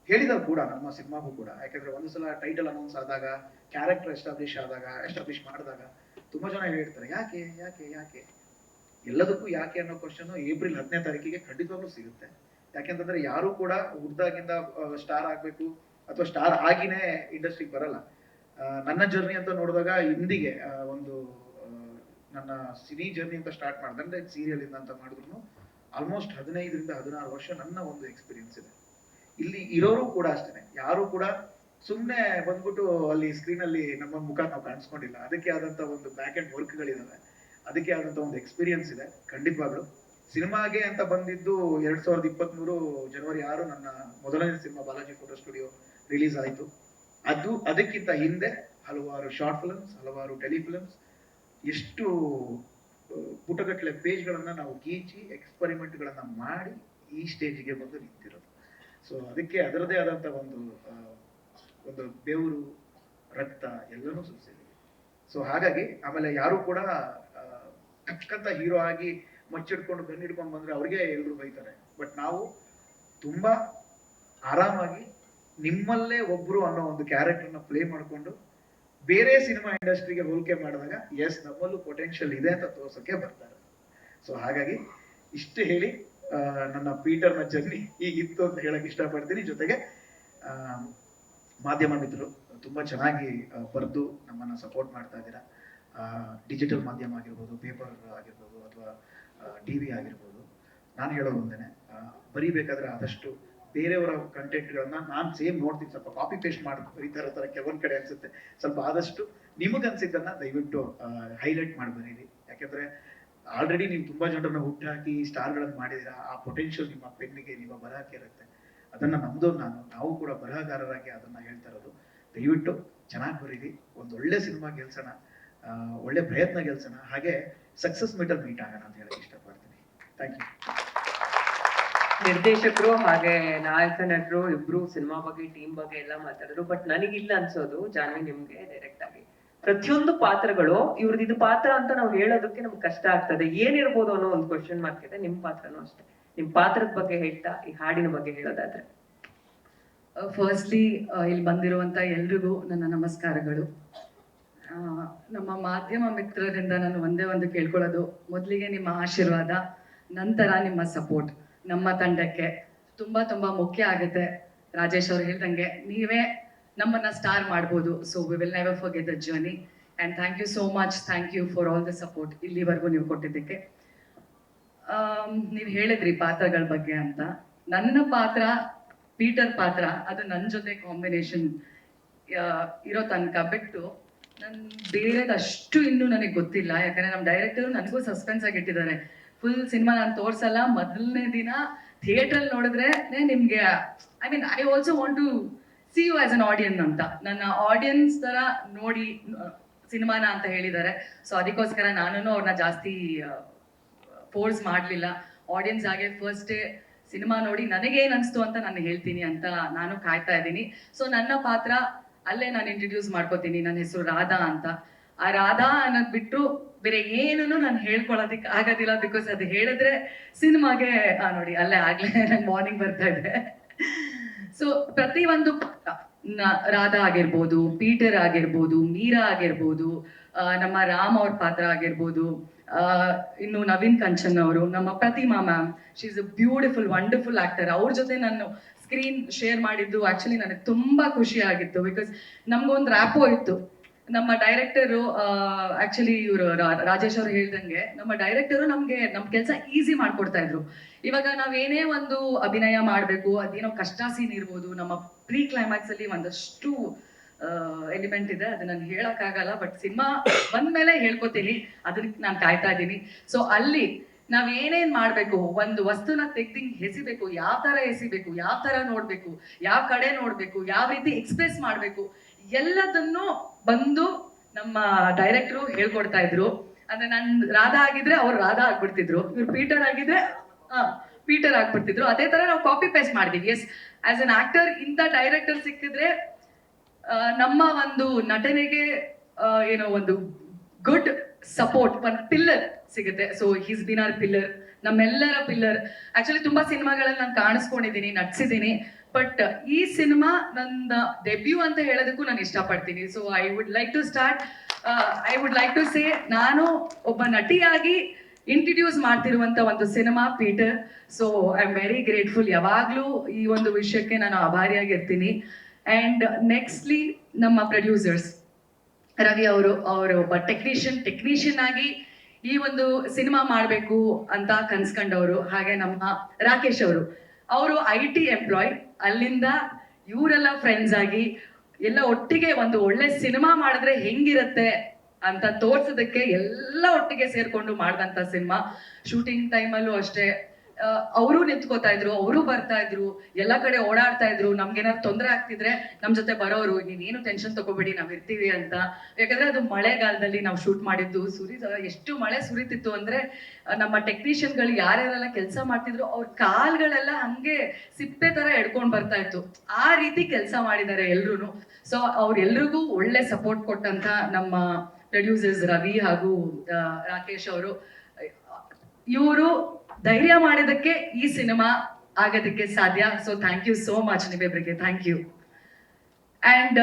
ಹೇಳಿದ್ರು ಕೂಡ ನಮ್ಮ ಸಿನಿಮಾಗೂ ಕೂಡ. ಯಾಕಂದ್ರೆ ಒಂದು ಸಲ ಟೈಟಲ್ ಅನೌನ್ಸ್ ಆದಾಗ, ಕ್ಯಾರೆಕ್ಟರ್ ಎಸ್ಟಾಬ್ಲಿಷ್ ಮಾಡಿದಾಗ ತುಂಬಾ ಜನ ಹೇಳ್ತಾರೆ ಯಾಕೆ ಯಾಕೆ ಯಾಕೆ. ಎಲ್ಲದಕ್ಕೂ ಯಾಕೆ ಅನ್ನೋ ಕ್ವಶನ್ ಏಪ್ರಿಲ್ 10ನೇ ತಾರೀಕಿಗೆ ಖಂಡಿತವಾಗ್ಲೂ ಸಿಗುತ್ತೆ. ಯಾಕೆಂತಂದ್ರೆ ಯಾರು ಕೂಡ ಹುಡ್ದಾಗಿಂದ ಸ್ಟಾರ್ ಆಗ್ಬೇಕು ಅಥವಾ ಸ್ಟಾರ್ ಆಗಿನೇ ಇಂಡಸ್ಟ್ರಿಗೆ ಬರಲ್ಲ. ನನ್ನ ಜರ್ನಿ ಅಂತ ನೋಡಿದಾಗ ಹಿಂದಿಗೆ ಒಂದು ನನ್ನ ಸಿನಿ ಜರ್ನಿ ಅಂತ ಸ್ಟಾರ್ಟ್ ಮಾಡಿದ್ರೆ ಸೀರಿಯಲ್ ಇಂದ ಅಂತ ಮಾಡಿದ್ರು ಆಲ್ಮೋಸ್ಟ್ 15ರಿಂದ 16 ವರ್ಷ ನನ್ನ ಒಂದು ಎಕ್ಸ್ಪೀರಿಯನ್ಸ್ ಇದೆ. ಇಲ್ಲಿ ಇರೋರು ಕೂಡ ಅಷ್ಟೇ, ಯಾರು ಕೂಡ ಸುಮ್ಮನೆ ಬಂದ್ಬಿಟ್ಟು ಅಲ್ಲಿ ಸ್ಕ್ರೀನ್ ಅಲ್ಲಿ ನಮ್ಮ ಮುಖ ನಾವು ಕಾಣಿಸ್ಕೊಂಡಿಲ್ಲ. ಅದಕ್ಕೆ ಆದಂತ ಒಂದು ಬ್ಯಾಕ್ ಅಂಡ್ ವರ್ಕ್ಗಳಿದಾವೆ, ಅದಕ್ಕೆ ಆದಂತ ಒಂದು ಎಕ್ಸ್ಪೀರಿಯನ್ಸ್ ಇದೆ. ಖಂಡಿತವಾಗ್ಲು ಸಿನಿಮಾಗೆ ಅಂತ ಬಂದಿದ್ದು 2023 ಜನವರಿ 6 ನನ್ನ ಮೊದಲನೇ cinema Balaji photo studio release ಆಯಿತು. ಅದಕ್ಕಿಂತ ಹಿಂದೆ ಹಲವಾರು ಶಾರ್ಟ್ ಫಿಲ್ಮ್ಸ್, ಹಲವಾರು ಟೆಲಿಫಿಲ್ಮ್ಸ್, ಎಷ್ಟು ಪುಟಗಟ್ಟಲೆ ಪೇಜ್ಗಳನ್ನ ನಾವು ಗೀಚಿ ಎಕ್ಸ್ಪರಿಮೆಂಟ್ಗಳನ್ನ ಮಾಡಿ ಈ ಸ್ಟೇಜಿಗೆ ಬಂದು ನಿಂತಿರೋದು. ಸೊ ಅದಕ್ಕೆ ಅದರದೇ ಆದಂತ ಒಂದು ಬೆವರು, ರಕ್ತ ಎಲ್ಲನೂ ಸುರಿಸಿದೆ. ಸೊ ಹಾಗಾಗಿ ಆಮೇಲೆ ಯಾರು ಕೂಡ ಟಕ್ಕಂತ ಹೀರೋ ಆಗಿ ಮಚ್ಚಿಡ್ಕೊಂಡು ಬೆನ್ನಿಡ್ಕೊಂಡು ಬಂದ್ರೆ ಅವ್ರಿಗೆ ಎಲ್ರು ಬೈತಾರೆ. ಬಟ್ ನಾವು ತುಂಬಾ ಆರಾಮಾಗಿ ನಿಮ್ಮಲ್ಲೇ ಒಬ್ರು ಅನ್ನೋ ಒಂದು ಕ್ಯಾರೆಕ್ಟರ್ನ ಪ್ಲೇ ಮಾಡ್ಕೊಂಡು ಬೇರೆ ಸಿನಿಮಾ ಇಂಡಸ್ಟ್ರಿಗೆ ಹೋಲಿಕೆ ಮಾಡಿದಾಗ ಎಸ್ ನಮ್ಮಲ್ಲೂ ಪೊಟೆನ್ಷಿಯಲ್ ಇದೆ ಅಂತ ತೋರ್ಸಕ್ಕೆ ಬರ್ತಾರೆ. ಸೊ ಹಾಗಾಗಿ ಇಷ್ಟು ಹೇಳಿ ನನ್ನ ಪೀಟರ್ನ ಜರ್ನಿ ಹೀಗಿತ್ತು ಅಂತ ಹೇಳಕ್ ಇಷ್ಟಪಡ್ತೀನಿ. ಜೊತೆಗೆ ಮಾಧ್ಯಮ ಮಿತ್ರರು ತುಂಬಾ ಚೆನ್ನಾಗಿ ಬರೆದು ನಮ್ಮನ್ನ ಸಪೋರ್ಟ್ ಮಾಡ್ತಾ ಇದ್ದೀರಾ. ಡಿಜಿಟಲ್ ಮಾಧ್ಯಮ ಆಗಿರ್ಬೋದು, ಪೇಪರ್ ಆಗಿರ್ಬೋದು, ಅಥವಾ ಟಿವಿ ಆಗಿರ್ಬೋದು. ನಾನು ಹೇಳೋದು ಒಂದೇನೆ, ಬರಿಬೇಕಾದ್ರೆ ಆದಷ್ಟು ಬೇರೆಯವರ ಕಂಟೆಂಟ್ಗಳನ್ನ ನಾನು ಸೇಮ್ ನೋಡ್ತೀನಿ, ಸ್ವಲ್ಪ ಕಾಪಿ ಪೇಸ್ಟ್ ಮಾಡಿ ಬರೀತಾ ಇರೋ ತರ ಕೆಲವೊಂದ್ ಕಡೆ ಅನ್ಸುತ್ತೆ. ಸ್ವಲ್ಪ ಆದಷ್ಟು ನಿಮಗನ್ಸಿದ್ದನ್ನ ದಯವಿಟ್ಟು ಹೈಲೈಟ್ ಮಾಡಿ ಬರೀರಿ. ಯಾಕೆಂದ್ರೆ ಆಲ್ರೆಡಿ ನೀವು ತುಂಬಾ ಜನರನ್ನ ಹುಟ್ಟಾಕಿ ಸ್ಟಾರ್ಗಳನ್ನ ಮಾಡಿದೀರಾ. ಆ ಪೊಟೆನ್ಷಿಯಲ್ ನಿಮ್ಮ ಪೆನ್ನಿಗೆ, ನಿಮ್ಮ ಬರಹಕ್ಕೆ ಇರುತ್ತೆ. ಅದನ್ನ ನಮ್ದು ನಾವು ಕೂಡ ಬರಹಗಾರರಾಗಿ ಅದನ್ನ ಹೇಳ್ತಾ ಇರೋದು. ದಯವಿಟ್ಟು ಚೆನ್ನಾಗಿ ಬರೀರಿ, ಒಂದು ಒಳ್ಳೆ ಸಿನಿಮಾ ಗೆಲ್ಸೋಣ, ಒಳ್ಳೆ ಪ್ರಯತ್ನ ಗೆಲ್ಸೋಣ, ಹಾಗೆ ಸಕ್ಸಸ್ ಮೀಟರ್ ಮೀಟ್ ಆಗೋಣ ಅಂತ ಹೇಳಕ್ ಇಷ್ಟಪಡ್ತೀನಿ. Thank you. ನಿರ್ದೇಶಕರು ಹಾಗೆ ನಾಯಕ ನಟರು ಇಬ್ರು ಸಿನಿಮಾ ಬಗ್ಗೆ, ಟೀಮ್ ಬಗ್ಗೆ ಎಲ್ಲ ಮಾತಾಡಿದ್ರು. ಬಟ್ ನನಗಿಲ್ಲ ಅನ್ಸೋದು, ಜಾನ್ವಿ ನಿಮ್ಗೆ ಡೈರೆಕ್ಟ್ ಆಗಿ ಪ್ರತಿಯೊಂದು ಪಾತ್ರಗಳು ಇವ್ರದ್ದು ಇದು ಪಾತ್ರ ಅಂತ ನಾವು ಹೇಳೋದಕ್ಕೆ ನಮ್ಗೆ ಕಷ್ಟ ಆಗ್ತದೆ. ಏನಿರ್ಬೋದು ಅನ್ನೋ ಒಂದು ಕ್ವಶನ್ ಮಾರ್ಕ್ ಇದೆ. ನಿಮ್ ಪಾತ್ರನೂ ಅಷ್ಟೇ. ನಿಮ್ ಪಾತ್ರದ ಬಗ್ಗೆ ಹೇಳ್ತಾ ಈ ಹಾಡಿನ ಬಗ್ಗೆ ಹೇಳೋದಾದ್ರೆ, ಫಸ್ಟ್ಲಿ ಇಲ್ಲಿ ಬಂದಿರುವಂತ ಎಲ್ರಿಗೂ ನನ್ನ ನಮಸ್ಕಾರಗಳು. ನಮ್ಮ ಮಾಧ್ಯಮ ಮಿತ್ರರಿಂದ ನಾನು ಒಂದೇ ಒಂದು ಕೇಳ್ಕೊಳ್ಳೋದು, ಮೊದಲಿಗೆ ನಿಮ್ಮ ಆಶೀರ್ವಾದ, ನಂತರ ನಿಮ್ಮ ಸಪೋರ್ಟ್ ನಮ್ಮ ತಂಡಕ್ಕೆ ತುಂಬಾ ತುಂಬಾ ಮುಖ್ಯ ಆಗುತ್ತೆ. ರಾಜೇಶ್ ಅವ್ರು ಹೇಳ್ದಂಗೆ ನೀವೇ ನಮ್ಮನ್ನ ಸ್ಟಾರ್ ಮಾಡ್ಬೋದು. So we will never forget the journey and thank you so much. Thank you for all the support ಇಲ್ಲಿವರೆಗೂ ನೀವು ಕೊಟ್ಟಿದ್ದಕ್ಕೆ. ನೀವು ಹೇಳಿದ್ರಿ ಪಾತ್ರಗಳ ಬಗ್ಗೆ ಅಂತ. ನನ್ನ ಪಾತ್ರ ಪೀಟರ್ ಪಾತ್ರ, ಅದು ನನ್ನ ಜೊತೆ ಕಾಂಬಿನೇಷನ್ ಇರೋ ತನಕ ಬಿಟ್ಟು ಬೇರೆದಷ್ಟು ಇನ್ನೂ ನನಗೆ ಗೊತ್ತಿಲ್ಲ. ಯಾಕಂದ್ರೆ ನಮ್ಮ ಡೈರೆಕ್ಟರ್ ನನಗೂ ಸಸ್ಪೆನ್ಸ್ ಆಗಿ ಇಟ್ಟಿದ್ದಾರೆ. ಫುಲ್ ಸಿನಿಮಾ ನಾನು ತೋರ್ಸಲ್ಲ, ಮೊದಲನೇ ದಿನ ಥಿಯೇಟರ್ ನೋಡಿದ್ರೆ ನಿಮ್ಗೆ I also want to see you as an audience ಅಂತ, ನನ್ನ ಆಡಿಯನ್ಸ್ ತರ ನೋಡಿ ಸಿನಿಮಾನ ಅಂತ ಹೇಳಿದ್ದಾರೆ. ಸೊ ಅದಕ್ಕೋಸ್ಕರ ನಾನು ಅವ್ರನ್ನ ಜಾಸ್ತಿ ಫೋರ್ಸ್ ಮಾಡಲಿಲ್ಲ. ಆಡಿಯನ್ಸ್ ಆಗಿ ಫಸ್ಟ್ ಡೇ ಸಿನಿಮಾ ನೋಡಿ ನನಗೇನು ಅನಿಸ್ತು ಅಂತ ನಾನು ಹೇಳ್ತೀನಿ ಅಂತ ನಾನು ಕಾಯ್ತಾ ಇದ್ದೀನಿ. ಸೊ ನನ್ನ ಪಾತ್ರ ಅಲ್ಲೇ ನಾನು ಇಂಟ್ರಡ್ಯೂಸ್ ಮಾಡ್ಕೋತೀನಿ. ನನ್ನ ಹೆಸರು ರಾಧಾ ಅಂತ. ಆ ರಾಧಾ ಅನ್ನೋದು ಬಿಟ್ಟು ಬೇರೆ ಏನೂ ನಾನು ಹೇಳ್ಕೊಳ್ಳೋದಿಕ್ ಆಗೋದಿಲ್ಲ. ಬಿಕಾಸ್ ಅದು ಹೇಳಿದ್ರೆ ಸಿನಿಮಾಗೆ ನೋಡಿ ಅಲ್ಲೇ ಆಗ್ಲೇ ನಂಗೆ ಮಾರ್ನಿಂಗ್ ಬರ್ತಾ ಇದೆ. ಸೊ ಪ್ರತಿಯೊಂದು ರಾಧಾ ಆಗಿರ್ಬೋದು, ಪೀಟರ್ ಆಗಿರ್ಬೋದು, ಮೀರಾ ಆಗಿರ್ಬೋದು, ನಮ್ಮ ರಾಮ್ ಅವ್ರ ಪಾತ್ರ ಆಗಿರ್ಬೋದು, ಇನ್ನು ನವೀನ್ ಕಂಚನ್ ಅವರು, ನಮ್ಮ Prathima ma'am, she is a beautiful wonderful actor. ಅವ್ರ ಜೊತೆ ನಾನು ಸ್ಕ್ರೀನ್ ಶೇರ್ ಮಾಡಿದ್ದು ಆಕ್ಚುಲಿ ನನಗೆ ತುಂಬಾ ಖುಷಿ ಆಗಿತ್ತು. ಬಿಕಾಸ್ ನಮ್ಗೊಂದು ರ್ಯಾಪೋ ಇತ್ತು. ನಮ್ಮ ಡೈರೆಕ್ಟರು ಆಕ್ಚುಲಿ ಇವರು ರಾಜೇಶ್ ಅವರು ಹೇಳ್ದಂಗೆ ನಮ್ಮ ಡೈರೆಕ್ಟರು ನಮ್ಗೆ ನಮ್ ಕೆಲಸ ಈಸಿ ಮಾಡ್ಕೊಡ್ತಾ ಇದ್ರು. ಇವಾಗ ನಾವೇನೇ ಒಂದು ಅಭಿನಯ ಮಾಡ್ಬೇಕು, ಅದೇನೋ ಕಷ್ಟ ಸೀನ್ ಇರ್ಬೋದು, ನಮ್ಮ ಪ್ರೀ ಕ್ಲೈಮ್ಯಾಕ್ಸ್ ಅಲ್ಲಿ ಒಂದಷ್ಟು ಎಲಿಮೆಂಟ್ ಇದೆ, ಅದು ನಾನು ಹೇಳಕ್ಕಾಗಲ್ಲ. ಬಟ್ ಸಿನಿಮಾ ಬಂದ್ಮೇಲೆ ಹೇಳ್ಕೊತೀನಿ, ಅದನ್ನ ನಾನು ಕಾಯ್ತಾ ಇದ್ದೀನಿ. ಸೊ ಅಲ್ಲಿ ನಾವ್ ಏನೇನ್ ಮಾಡ್ಬೇಕು, ಒಂದು ವಸ್ತುನ ತೆಗ್ದಿಂಗ್ ಎಸಿಬೇಕು, ಯಾವ ತರ ಎಸಿಬೇಕು, ಯಾವ ತರ ನೋಡ್ಬೇಕು, ಯಾವ ಕಡೆ ನೋಡ್ಬೇಕು, ಯಾವ ರೀತಿ ಎಕ್ಸ್ಪ್ರೆಸ್ ಮಾಡ್ಬೇಕು, ಎಲ್ಲದನ್ನು ಬಂದು ನಮ್ಮ ಡೈರೆಕ್ಟ್ರು ಹೇಳ್ಕೊಡ್ತಾ ಇದ್ರು. ಅಂದ್ರೆ ನನ್ ರಾಧಾ ಆಗಿದ್ರೆ ಅವ್ರು ರಾಧಾ ಆಗ್ಬಿಡ್ತಿದ್ರು, ಇವ್ರು ಪೀಟರ್ ಆಗಿದ್ರೆ ಪೀಟರ್ ಆಗ್ಬಿಡ್ತಿದ್ರು. ಅದೇ ತರ ನಾವು ಕಾಪಿ ಪೇಸ್ಟ್ ಮಾಡಿದ್ವಿ. ಎಸ್, ಆಸ್ ಅನ್ ಆಕ್ಟರ್ ಇಂಥ ಡೈರೆಕ್ಟರ್ ಸಿಕ್ಕಿದ್ರೆ ನಮ್ಮ ಒಂದು ನಟನೆಗೆ ಏನೋ ಒಂದು ಗುಡ್ ಸಪೋರ್ಟ್, ಒಂದು ಪಿಲ್ಲರ್ ಸಿಗುತ್ತೆ. So he's been our pillar, ನಮ್ಮೆಲ್ಲರ ಪಿಲ್ಲರ್. ಆಕ್ಚುಲಿ ತುಂಬಾ ಸಿನಿಮಾಗಳಲ್ಲಿ ನಾನು ಕಾಣಿಸ್ಕೊಂಡಿದ್ದೀನಿ, ನಟಿಸಿದ್ದೀನಿ. ಬಟ್ ಈ ಸಿನಿಮಾ ನನ್ನ ಡೆಬ್ಯೂ ಅಂತ ಹೇಳೋದಕ್ಕೂ ನಾನು ಇಷ್ಟಪಡ್ತೀನಿ. So I would like to say ನಾನು ಒಬ್ಬ ನಟಿಯಾಗಿ ಇಂಟ್ರಡ್ಯೂಸ್ ಮಾಡ್ತಿರುವಂತ ಒಂದು cinema Peter. So I am very grateful. ಯಾವಾಗ್ಲೂ ಈ ಒಂದು ವಿಷಯಕ್ಕೆ ನಾನು ಆಭಾರಿಯಾಗಿರ್ತೀನಿ. ಅಂಡ್ ನೆಕ್ಸ್ಟ್ಲಿ ನಮ್ಮ ಪ್ರೊಡ್ಯೂಸರ್ಸ್ ರವಿ ಅವರು ಒಬ್ಬ ಟೆಕ್ನಿಷಿಯನ್ ಆಗಿ ಈ ಒಂದು ಸಿನಿಮಾ ಮಾಡಬೇಕು ಅಂತ ಕನ್ಸ್ಕೊಂಡವರು. ಹಾಗೆ ನಮ್ಮ ರಾಕೇಶ್ ಅವರು IT ಎಂಪ್ಲಾಯ್. ಅಲ್ಲಿಂದ ಇವರೆಲ್ಲ ಫ್ರೆಂಡ್ಸ್ ಆಗಿ ಎಲ್ಲ ಒಟ್ಟಿಗೆ ಒಂದು ಒಳ್ಳೆ ಸಿನಿಮಾ ಮಾಡಿದ್ರೆ ಹೆಂಗಿರತ್ತೆ ಅಂತ ತೋರ್ಸೋದಕ್ಕೆ ಎಲ್ಲ ಒಟ್ಟಿಗೆ ಸೇರ್ಕೊಂಡು ಮಾಡಿದಂತ ಸಿನಿಮಾ. ಶೂಟಿಂಗ್ ಟೈಮಲ್ಲೂ ಅಷ್ಟೇ ಅವರು ನಿಂತ್ಕೋತಾ ಇದ್ರು, ಅವರು ಬರ್ತಾ ಇದ್ರು, ಎಲ್ಲ ಕಡೆ ಓಡಾಡ್ತಾ ಇದ್ರು. ನಮ್ಗೇನಾದ್ರು ತೊಂದರೆ ಆಗ್ತಿದ್ರೆ ನಮ್ ಜೊತೆ ಬರೋರು, ನೀವೇನು ಟೆನ್ಷನ್ ತಗೋಬೇಡಿ ನಾವ್ ಇರ್ತೀವಿ ಅಂತ. ಯಾಕಂದ್ರೆ ಅದು ಮಳೆಗಾಲದಲ್ಲಿ ನಾವು ಶೂಟ್ ಮಾಡಿದ್ದು, ಎಷ್ಟು ಮಳೆ ಸುರಿತಿತ್ತು ಅಂದ್ರೆ ನಮ್ಮ ಟೆಕ್ನಿಷಿಯನ್ಗಳು ಯಾರ್ಯಾರೆಲ್ಲ ಕೆಲಸ ಮಾಡ್ತಿದ್ರು ಅವ್ರ ಕಾಲ್ಗಳೆಲ್ಲ ಹಂಗೆ ಸಿಪ್ಪೆ ತರ ಎಡ್ಕೊಂಡ್ ಬರ್ತಾ ಇತ್ತು. ಆ ರೀತಿ ಕೆಲಸ ಮಾಡಿದ್ದಾರೆ ಎಲ್ರು. ಸೊ ಅವ್ರೆಲ್ರಿಗೂ ಒಳ್ಳೆ ಸಪೋರ್ಟ್ ಕೊಟ್ಟಂತ ನಮ್ಮ ಪ್ರೊಡ್ಯೂಸರ್ಸ್ ರವಿ ಹಾಗೂ ರಾಕೇಶ್ ಅವರು. ಇವರು ಧೈರ್ಯ ಮಾಡಿದಕ್ಕೆ ಈ ಸಿನಿಮಾ ಆಗೋದಕ್ಕೆ ಸಾಧ್ಯ. So thank you so much ನಿಮ್ಮಿಬ್ಬರಿಗೆ, ಥ್ಯಾಂಕ್ ಯು. ಅಂಡ್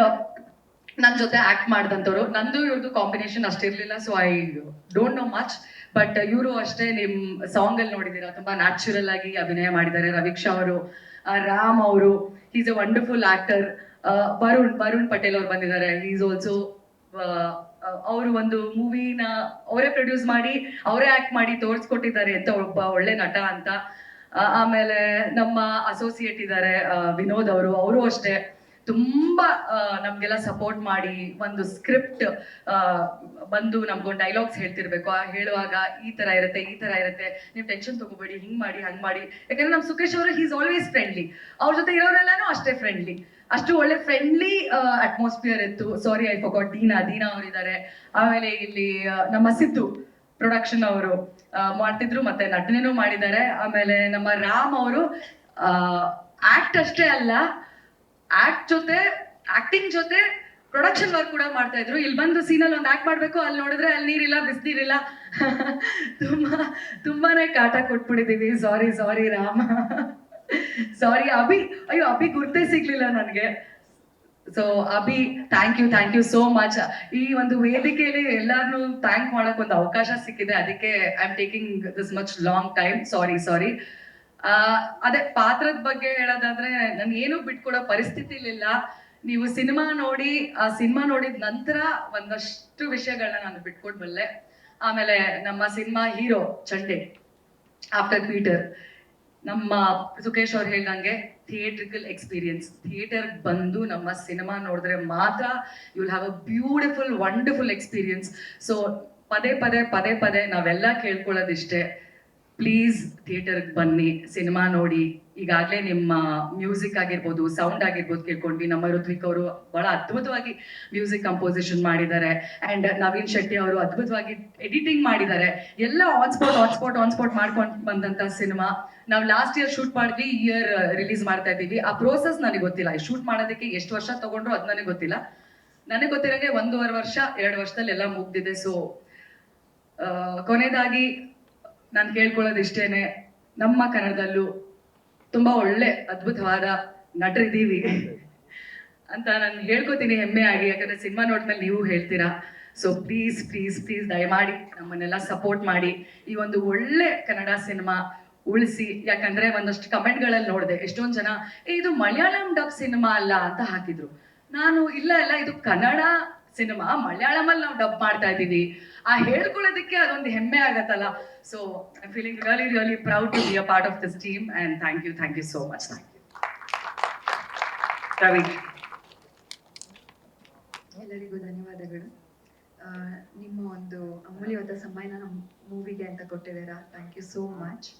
ನನ್ನ ಜೊತೆ ಆಕ್ಟ್ ಮಾಡಿದಂಥವ್ರು, ನಂದು ಇವ್ರದ್ದು ಕಾಂಬಿನೇಷನ್ ಅಷ್ಟಿರ್ಲಿಲ್ಲ, so I don't know much. But ಇವರು ಅಷ್ಟೇ, ನಿಮ್ ಸಾಂಗ್ ಅಲ್ಲಿ ನೋಡಿದೀರಾ ತುಂಬಾ ನ್ಯಾಚುರಲ್ ಆಗಿ ಅಭಿನಯ ಮಾಡಿದ್ದಾರೆ. ರವೀಕ್ಷಾ ಅವರು, ರಾಮ್ ಅವರು, is a wonderful actor. Varun Patel ಅವ್ರು ಬಂದಿದ್ದಾರೆ, ಈಸ್ ಆಲ್ಸೋ ಅವರು ಒಂದು ಮೂವಿನ ಅವರೇ ಪ್ರೊಡ್ಯೂಸ್ ಮಾಡಿ ಅವರೇ ಆಕ್ಟ್ ಮಾಡಿ ತೋರಿಸ್ಕೊಟ್ಟಿದ್ದಾರೆ ಅಂತ ಒಬ್ಬ ಒಳ್ಳೆ ನಟ ಅಂತ. ಆಮೇಲೆ ನಮ್ಮ ಅಸೋಸಿಯೇಟ್ ಇದ್ದಾರೆ ವಿನೋದ್ ಅವರು ಅಷ್ಟೇ ತುಂಬಾ ನಮ್ಗೆಲ್ಲ ಸಪೋರ್ಟ್ ಮಾಡಿ ಒಂದು ಸ್ಕ್ರಿಪ್ಟ್ ಬಂದು ನಮ್ಗೊಂದು ಡೈಲಾಗ್ಸ್ ಹೇಳ್ತಿರ್ಬೇಕು. ಹೇಳುವಾಗ ಈ ತರ ಇರುತ್ತೆ ನೀವು ಟೆನ್ಷನ್ ತಗೋಬೇಡಿ, ಹಿಂಗ್ ಮಾಡಿ ಹಂಗ್ ಮಾಡಿ. ಯಾಕಂದ್ರೆ ನಮ್ ಸುಖೇಶ್ ಅವರು ಈಸ್ ಆಲ್ವೇಸ್ ಫ್ರೆಂಡ್ಲಿ. ಅವ್ರ ಜೊತೆ ಇರೋರೆಲ್ಲಾನು ಅಷ್ಟೇ ಫ್ರೆಂಡ್ಲಿ, ಅಷ್ಟು ಒಳ್ಳೆ ಫ್ರೆಂಡ್ಲಿ ಅಟ್ಮಾಸ್ಫಿಯರ್ ಇತ್ತು. ಸಾರಿ ಐ ಫಾರ್ಗಾಟ್ ದೀನಾ ಅವರಿದ್ದಾರೆ. ಆಮೇಲೆ ಇಲ್ಲಿ ನಮ್ಮ ಸಿದ್ದು ಪ್ರೊಡಕ್ಷನ್ ಅವರು ಮಾಡ್ತಿದ್ರು, ಮತ್ತೆ ನಟನೆನೂ ಮಾಡಿದ್ದಾರೆ. ಆಮೇಲೆ ನಮ್ಮ ರಾಮ್ ಅವರು ಆಕ್ಟ್ ಅಷ್ಟೇ ಅಲ್ಲ, ಆಕ್ಟಿಂಗ್ ಜೊತೆ ಪ್ರೊಡಕ್ಷನ್ ವರ್ಕ್ ಕೂಡ ಮಾಡ್ತಾ ಇದ್ರು. ಇಲ್ಲಿ ಬಂದು ಸೀನಲ್ಲಿ ಒಂದು ಆಕ್ಟ್ ಮಾಡ್ಬೇಕು, ಅಲ್ಲಿ ನೋಡಿದ್ರೆ ಅಲ್ಲಿ ನೀರಿಲ್ಲ ಬಿಸ್ನೀರಿಲ್ಲ. ತುಂಬಾನೇ ಕಾಟ ಕೊಟ್ಬಿಟ್ಟಿದೀವಿ. ಸಾರಿ ರಾಮ್. ಸಾರಿ ಅಭಿ ಗುರ್ತೇ ಸಿಗ್ಲಿಲ್ಲ ನನಗೆ. So Abhi thank you so much. ಈ ಒಂದು ವೇದಿಕೆಯಲ್ಲಿ ಎಲ್ಲಾರನ್ನೂ ಥ್ಯಾಂಕ್ ಮಾಡಕ್ ಒಂದು ಅವಕಾಶ ಸಿಕ್ಕಿದೆ, ಅದಕ್ಕೆ I am taking this much long time. Sorry. ಅದೇ ಪಾತ್ರದ ಬಗ್ಗೆ ಹೇಳೋದಾದ್ರೆ ನನ್ ಏನು ಬಿಟ್ಕೊಡೋ ಪರಿಸ್ಥಿತಿಲಿಲ್ಲ. ನೀವು ಸಿನಿಮಾ ನೋಡಿ, ಆ ಸಿನಿಮಾ ನೋಡಿದ ನಂತರ ಒಂದಷ್ಟು ವಿಷಯಗಳನ್ನ ನಾನು ಬಿಟ್ಕೊಡ್ಬಲ್ಲೆ. ಆಮೇಲೆ ನಮ್ಮ ಸಿನಿಮಾ ಹೀರೋ ಚಂಡೆ ಆಫ್ಟರ್ ಪೀಟರ್, ನಮ್ಮ ಸುಖೇಶ್ ಅವ್ರು ಹೇಳ್ದಂಗೆ ಥಿಯೇಟ್ರಿಕಲ್ ಎಕ್ಸ್ಪೀರಿಯನ್ಸ್. ಥಿಯೇಟರ್ ಬಂದು ನಮ್ಮ ಸಿನಿಮಾ ನೋಡಿದ್ರೆ ಮಾತ್ರ you will have a beautiful wonderful experience. So ಪದೇ ನಾವೆಲ್ಲ ಕೇಳ್ಕೊಳ್ಳೋದಿಷ್ಟೇ, ಪ್ಲೀಸ್ ಥಿಯೇಟರ್ಗೆ ಬನ್ನಿ, ಸಿನಿಮಾ ನೋಡಿ. ಈಗಾಗಲೇ ನಿಮ್ಮ ಮ್ಯೂಸಿಕ್ ಆಗಿರ್ಬೋದು, ಸೌಂಡ್ ಆಗಿರ್ಬೋದು ಕೇಳ್ಕೊಂಡ್ವಿ. ನಮ್ಮ ಋತ್ವಿಕ್ ಅವರು ಬಹಳ ಅದ್ಭುತವಾಗಿ ಮ್ಯೂಸಿಕ್ ಕಂಪೋಸಿಷನ್ ಮಾಡಿದ್ದಾರೆ. ಅಂಡ್ ನವೀನ್ ಶೆಟ್ಟಿ ಅವರು ಅದ್ಭುತವಾಗಿ ಎಡಿಟಿಂಗ್ ಮಾಡಿದ್ದಾರೆ. ಎಲ್ಲ ಆನ್ ಸ್ಪಾಟ್ ಮಾಡ್ಕೊಂಡು ಬಂದಂತ ಸಿನಿಮಾ. ನಾವು ಲಾಸ್ಟ್ ಇಯರ್ ಶೂಟ್ ಮಾಡಿದ್ವಿ, ಈ ಇಯರ್ ರಿಲೀಸ್ ಮಾಡ್ತಾ ಇದ್ದೀವಿ. ಆ ಪ್ರೋಸೆಸ್ ನನಗೆ ಗೊತ್ತಿಲ್ಲ, ಈ ಶೂಟ್ ಮಾಡೋದಕ್ಕೆ ಎಷ್ಟು ವರ್ಷ ತಗೊಂಡ್ರು ಅದು ನನಗೆ ಗೊತ್ತಿಲ್ಲ. ನನಗೆ ಗೊತ್ತಿರೋಂಗೆ 1.5 ವರ್ಷ 2 ವರ್ಷದಲ್ಲಿ ಎಲ್ಲ ಮುಗ್ದಿದೆ. ಸೊ ಕೊನೆಯದಾಗಿ ನಾನು ಕೇಳ್ಕೊಳ್ಳೋದು ಇಷ್ಟೇನೆ, ನಮ್ಮ ಕನ್ನಡದಲ್ಲೂ ತುಂಬಾ ಒಳ್ಳೆ ಅದ್ಭುತವಾದ ನಟರಿದ್ದೀವಿ ಅಂತ ನಾನು ಹೇಳ್ಕೊತೀನಿ ಹೆಮ್ಮೆ ಆಗಿ. ಯಾಕಂದ್ರೆ ಸಿನಿಮಾ ನೋಡಿದ್ಮೇಲೆ ನೀವು ಹೇಳ್ತೀರಾ. ಸೊ ಪ್ಲೀಸ್ ದಯಮಾಡಿ ನಮ್ಮನ್ನೆಲ್ಲ ಸಪೋರ್ಟ್ ಮಾಡಿ, ಈ ಒಂದು ಒಳ್ಳೆ ಕನ್ನಡ ಸಿನಿಮಾ ಉಳಿಸಿ. ಯಾಕಂದ್ರೆ ಒಂದಷ್ಟು ಕಮೆಂಟ್ಗಳಲ್ಲಿ ನೋಡಿದೆ, ಎಷ್ಟೊಂದು ಜನ ಇದು ಮಲಯಾಳಂ ಡಬ್ ಸಿನಿಮಾ ಅಲ್ಲ ಅಂತ ಹಾಕಿದ್ರು. ನಾನು ಇಲ್ಲ ಇದು ಕನ್ನಡ ಸಿನಿಮಾ, ಮಲಯಾಳಮಲ್ಲಿ ನಾವು ಡಬ್ ಮಾಡ್ತಾ ಇದ್ದೀವಿ. ಆ ಹೇಳ್ಕೊಳ್ಳೋದಕ್ಕೆ ಅದೊಂದು ಹೆಮ್ಮೆ ಆಗತ್ತಲ್ಲ. So I feeling really proud to be a part of this team. And thank you so much. Ravi, ಎಲ್ಲರಿಗೂ ಧನ್ಯವಾದಗಳು. ನಿಮ್ಮ ಒಂದು ಅಮೂಲ್ಯವಾದ ಸಮಯನ ನಮ್ಮ ಮೂವಿಗೆ ಅಂತ ಕೊಟ್ಟಿದ್ದೀರಾ. Thank you so much.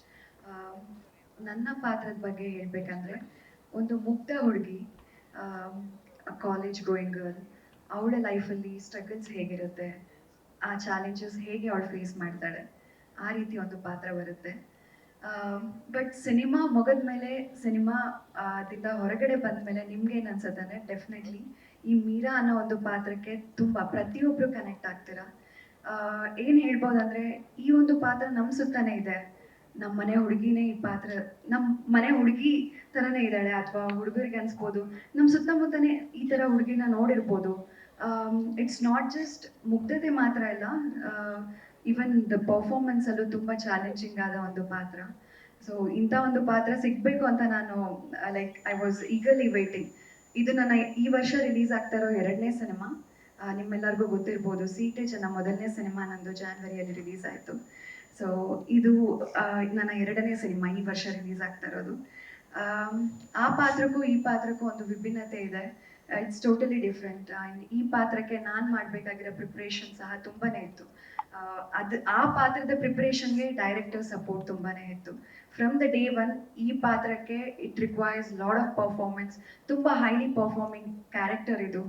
ನನ್ನ ಪಾತ್ರದ ಬಗ್ಗೆ ಹೇಳಬೇಕಂದ್ರೆ, ಒಂದು ಮುಗ್ಧ ಹುಡುಗಿ, ಕಾಲೇಜ್ ಗೋಯಿಂಗ್ ಗರ್ಲ್, ಅವಳ ಲೈಫಲ್ಲಿ ಸ್ಟ್ರಗಲ್ಸ್ ಹೇಗಿರುತ್ತೆ, ಆ ಚಾಲೆಂಜಸ್ ಹೇಗೆ ಅವಳು ಫೇಸ್ ಮಾಡ್ತಾಳೆ, ಆ ರೀತಿ ಒಂದು ಪಾತ್ರ ಬರುತ್ತೆ. ಬಟ್ ಸಿನಿಮಾ ಮುಗಿದ್ಮೇಲೆ, ಸಿನಿಮಾದಿಂದ ಹೊರಗಡೆ ಬಂದಮೇಲೆ ನಿಮ್ಗೇನು ಅನ್ಸುತ್ತೆ ಅಂದರೆ, ಡೆಫಿನೆಟ್ಲಿ ಈ ಮೀರಾ ಅನ್ನೋ ಒಂದು ಪಾತ್ರಕ್ಕೆ ತುಂಬ ಪ್ರತಿಯೊಬ್ಬರು ಕನೆಕ್ಟ್ ಆಗ್ತೀರಾ. ಏನು ಹೇಳ್ಬೋದಂದರೆ, ಈ ಒಂದು ಪಾತ್ರ ನಮ್ಮ ಸುತ್ತಾನೆ ಇದೆ. ನಮ್ಮ ಮನೆ ಹುಡುಗಿನೇ ಈ ಪಾತ್ರ, ನಮ್ಮ ಮನೆ ಹುಡುಗಿ ಥರನೇ ಇದ್ದಾಳೆ, ಅಥವಾ ಹುಡುಗರಿಗೆ ಅನ್ಸ್ಬೋದು ನಮ್ಮ ಸುತ್ತಮುತ್ತನೇ ಈ ಥರ ಹುಡುಗಿನ ನೋಡಿರ್ಬೋದು. ಇಟ್ಸ್ ನಾಟ್ ಜಸ್ಟ್ ಮುಗ್ಧತೆ ಮಾತ್ರ ಇಲ್ಲ, ಈವನ್ ದ ಪರ್ಫಾರ್ಮೆನ್ಸಲ್ಲೂ ತುಂಬ ಚಾಲೆಂಜಿಂಗ್ ಆದ ಒಂದು ಪಾತ್ರ. ಸೊ ಇಂಥ ಒಂದು ಪಾತ್ರ ಸಿಗಬೇಕು ಅಂತ ನಾನು ಐ ವಾಸ್ ಈಗರ್ಲಿ ವೇಟಿಂಗ್. ಇದು ನನ್ನ ಈ ವರ್ಷ ರಿಲೀಸ್ ಆಗ್ತಾ ಇರೋ 2ನೇ ಸಿನಿಮಾ. ನಿಮ್ಮೆಲ್ಲರಿಗೂ ಗೊತ್ತಿರ್ಬೋದು, ಸೀಟೆ ನನ್ನ ಮೊದಲನೇ ಸಿನಿಮಾ ನಂದು ಜಾನ್ವರಿಯಲ್ಲಿ ರಿಲೀಸ್ ಆಯಿತು. ಸೊ ಇದು ನನ್ನ 2ನೇ ಸಿನಿಮಾ ಈ ವರ್ಷ ರಿಲೀಸ್ ಆಗ್ತಾ ಇರೋದು. ಆ ಪಾತ್ರಕ್ಕೂ ಈ ಪಾತ್ರಕ್ಕೂ ಒಂದು ವಿಭಿನ್ನತೆ ಇದೆ. It's totally different. ಆ್ಯಂಡ್ ಈ ಪಾತ್ರಕ್ಕೆ ನಾನು ಮಾಡಬೇಕಾಗಿರೋ ಪ್ರಿಪ್ರೇಷನ್ ಸಹ ತುಂಬಾನೇ ಇತ್ತು. ಆ ಪಾತ್ರದ ಪ್ರಿಪ್ರೇಷನ್ಗೆ ಡೈರೆಕ್ಟರ್ ಸಪೋರ್ಟ್ ತುಂಬಾನೇ ಇತ್ತು. ಫ್ರಮ್ ದ ಡೇ ಒನ್ ಈ ಪಾತ್ರಕ್ಕೆ it requires lot of performance. ತುಂಬ ಹೈಲಿ ಪರ್ಫಾರ್ಮಿಂಗ್ ಕ್ಯಾರೆಕ್ಟರ್ ಇದು.